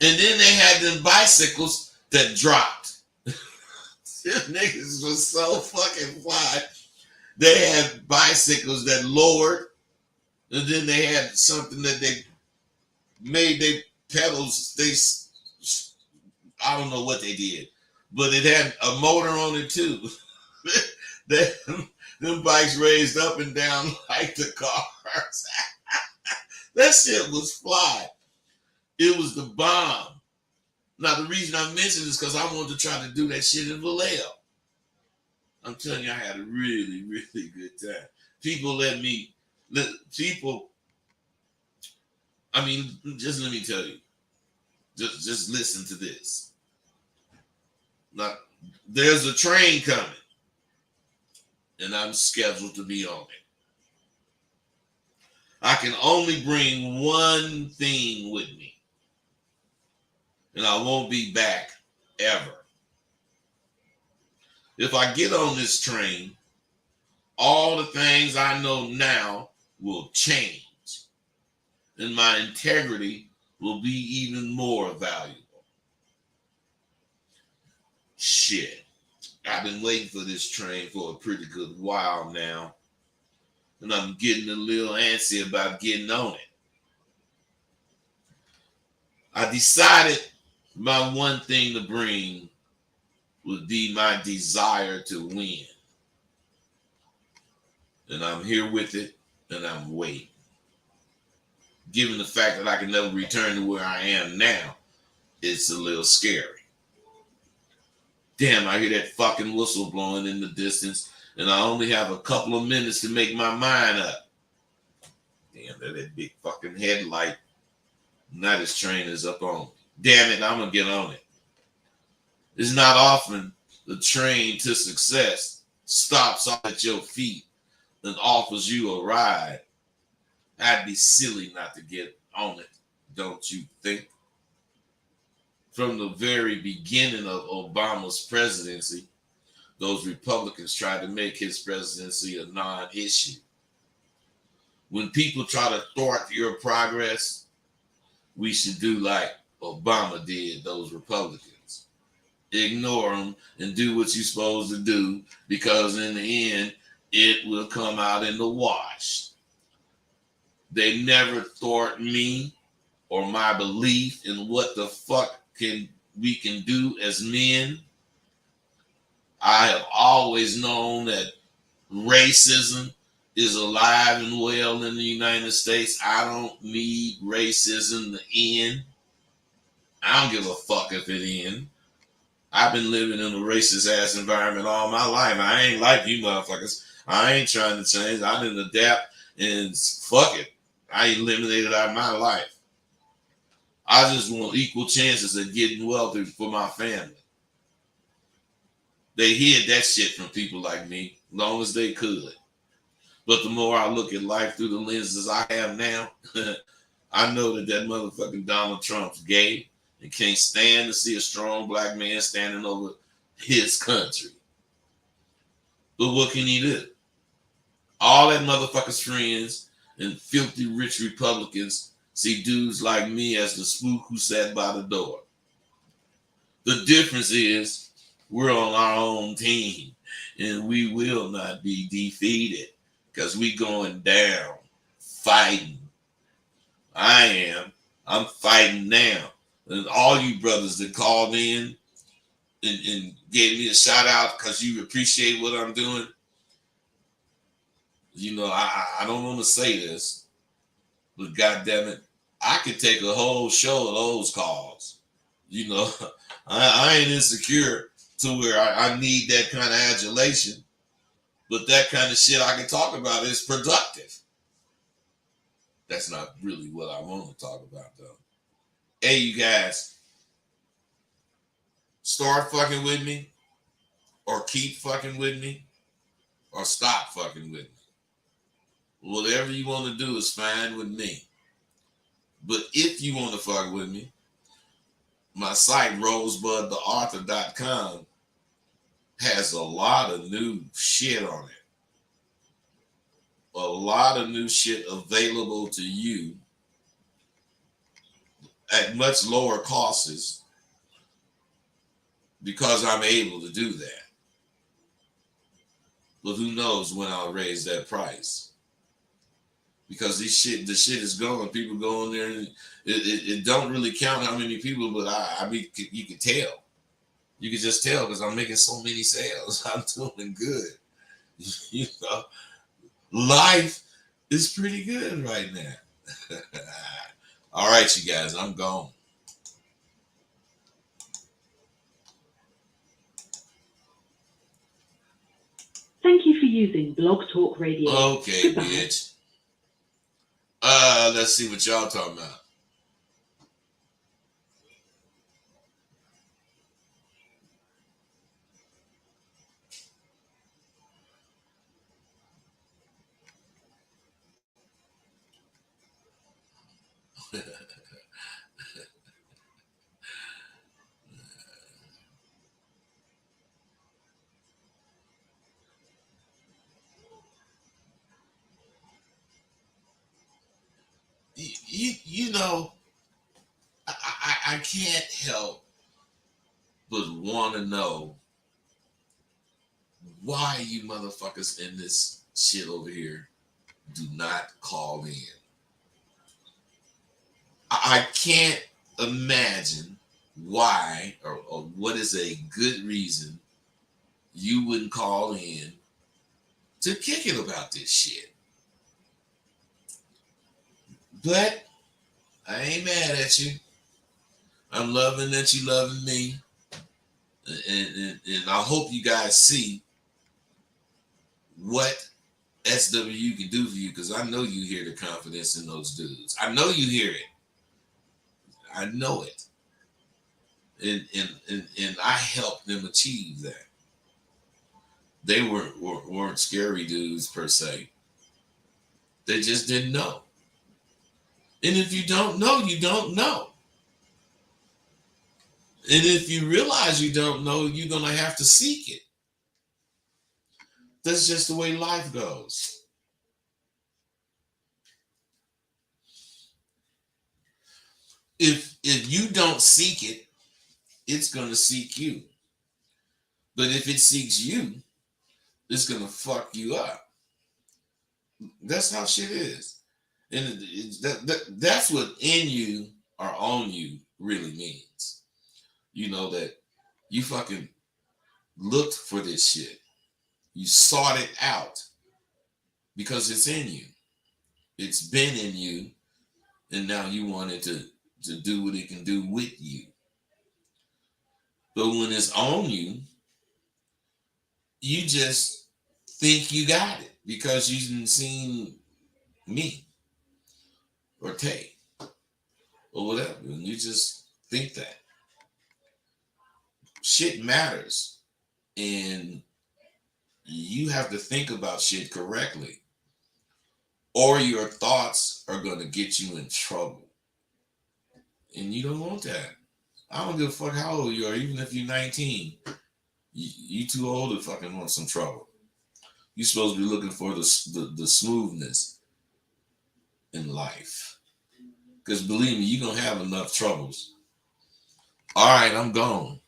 And then they had them bicycles that dropped. Them niggas was so fucking fly. They had bicycles that lowered. And then they had something that they made their pedals. I don't know what they did. But it had a motor on it too. Them bikes raised up and down like the cars. That shit was fly. It was the bomb. Now, the reason I mentioned this is because I wanted to try to do that shit in Vallejo. I'm telling you, I had a really, really good time. Just let me tell you. Just listen to this. Now, there's a train coming, and I'm scheduled to be on it. I can only bring one thing with me, and I won't be back ever. If I get on this train, all the things I know now will change, and my integrity will be even more valuable. Shit. I've been waiting for this train for a pretty good while now, and I'm getting a little antsy about getting on it. I decided my one thing to bring would be my desire to win. And I'm here with it, and I'm waiting. Given the fact that I can never return to where I am now, it's a little scary. Damn, I hear that fucking whistle blowing in the distance, and I only have a couple of minutes to make my mind up. Damn, that big fucking headlight. Now this train is up on me. Damn it, I'm gonna get on it. It's not often the train to success stops off at your feet and offers you a ride. I'd be silly not to get on it, don't you think? From the very beginning of Obama's presidency, those Republicans tried to make his presidency a non-issue. When people try to thwart your progress, we should do like Obama did those Republicans. Ignore them and do what you're supposed to do, because in the end, it will come out in the wash. They never thwart me or my belief in what the fuck we can do as men. I have always known that racism is alive and well in the United States. I don't need racism to end. I don't give a fuck if it ends. I've been living in a racist ass environment all my life. I ain't like you motherfuckers. I ain't trying to change. I didn't adapt, and fuck it. I eliminated out of my life. I just want equal chances at getting wealthy for my family. They hid that shit from people like me, long as they could. But the more I look at life through the lenses I have now, I know that motherfucking Donald Trump's gay, and can't stand to see a strong black man standing over his country. But what can he do? All that motherfucker's friends and filthy rich Republicans see dudes like me as the spook who sat by the door. The difference is we're on our own team and we will not be defeated because we going down fighting. I am. I'm fighting now. And all you brothers that called in and gave me a shout out because you appreciate what I'm doing. You know, I don't want to say this, but goddamn it, I could take a whole show of those calls. You know, I ain't insecure to where I need that kind of adulation, but that kind of shit I can talk about is productive. That's not really what I want to talk about, though. Hey, you guys, start fucking with me, or keep fucking with me, or stop fucking with me. Whatever you want to do is fine with me. But if you want to fuck with me, my site, rosebudtheauthor.com, has a lot of new shit on it. A lot of new shit available to you at much lower costs because I'm able to do that. But who knows when I'll raise that price? Because the shit is going. People go in there and it don't really count how many people, but I mean, you can tell. You can just tell because I'm making so many sales. I'm doing good. You know, life is pretty good right now. All right, you guys, I'm gone. Thank you for using Blog Talk Radio. Okay, Goodbye. bitch. Let's see what y'all talking about. You know, I can't help but want to know why you motherfuckers in this shit over here do not call in. I can't imagine why or what is a good reason you wouldn't call in to kick it about this shit. But I ain't mad at you. I'm loving that you loving me. And I hope you guys see what SWU can do for you, because I know you hear the confidence in those dudes. I know you hear it. I know it. And I helped them achieve that. They weren't scary dudes per se. They just didn't know. And if you don't know, you don't know. And if you realize you don't know, you're going to have to seek it. That's just the way life goes. If you don't seek it, it's going to seek you. But if it seeks you, it's going to fuck you up. That's how shit is. And that's what in you or on you really means. You know, that you fucking looked for this shit. You sought it out because it's in you. It's been in you, and now you want it to do what it can do with you. But when it's on you, you just think you got it because you didn't seen me or Tay or whatever, and you just think that shit matters, and you have to think about shit correctly, or your thoughts are going to get you in trouble, and you don't want that. I don't give a fuck how old you are, even if you're 19. You too old to fucking want some trouble. You're supposed to be looking for the smoothness in life. Because believe me, you're going to have enough troubles. All right, I'm gone.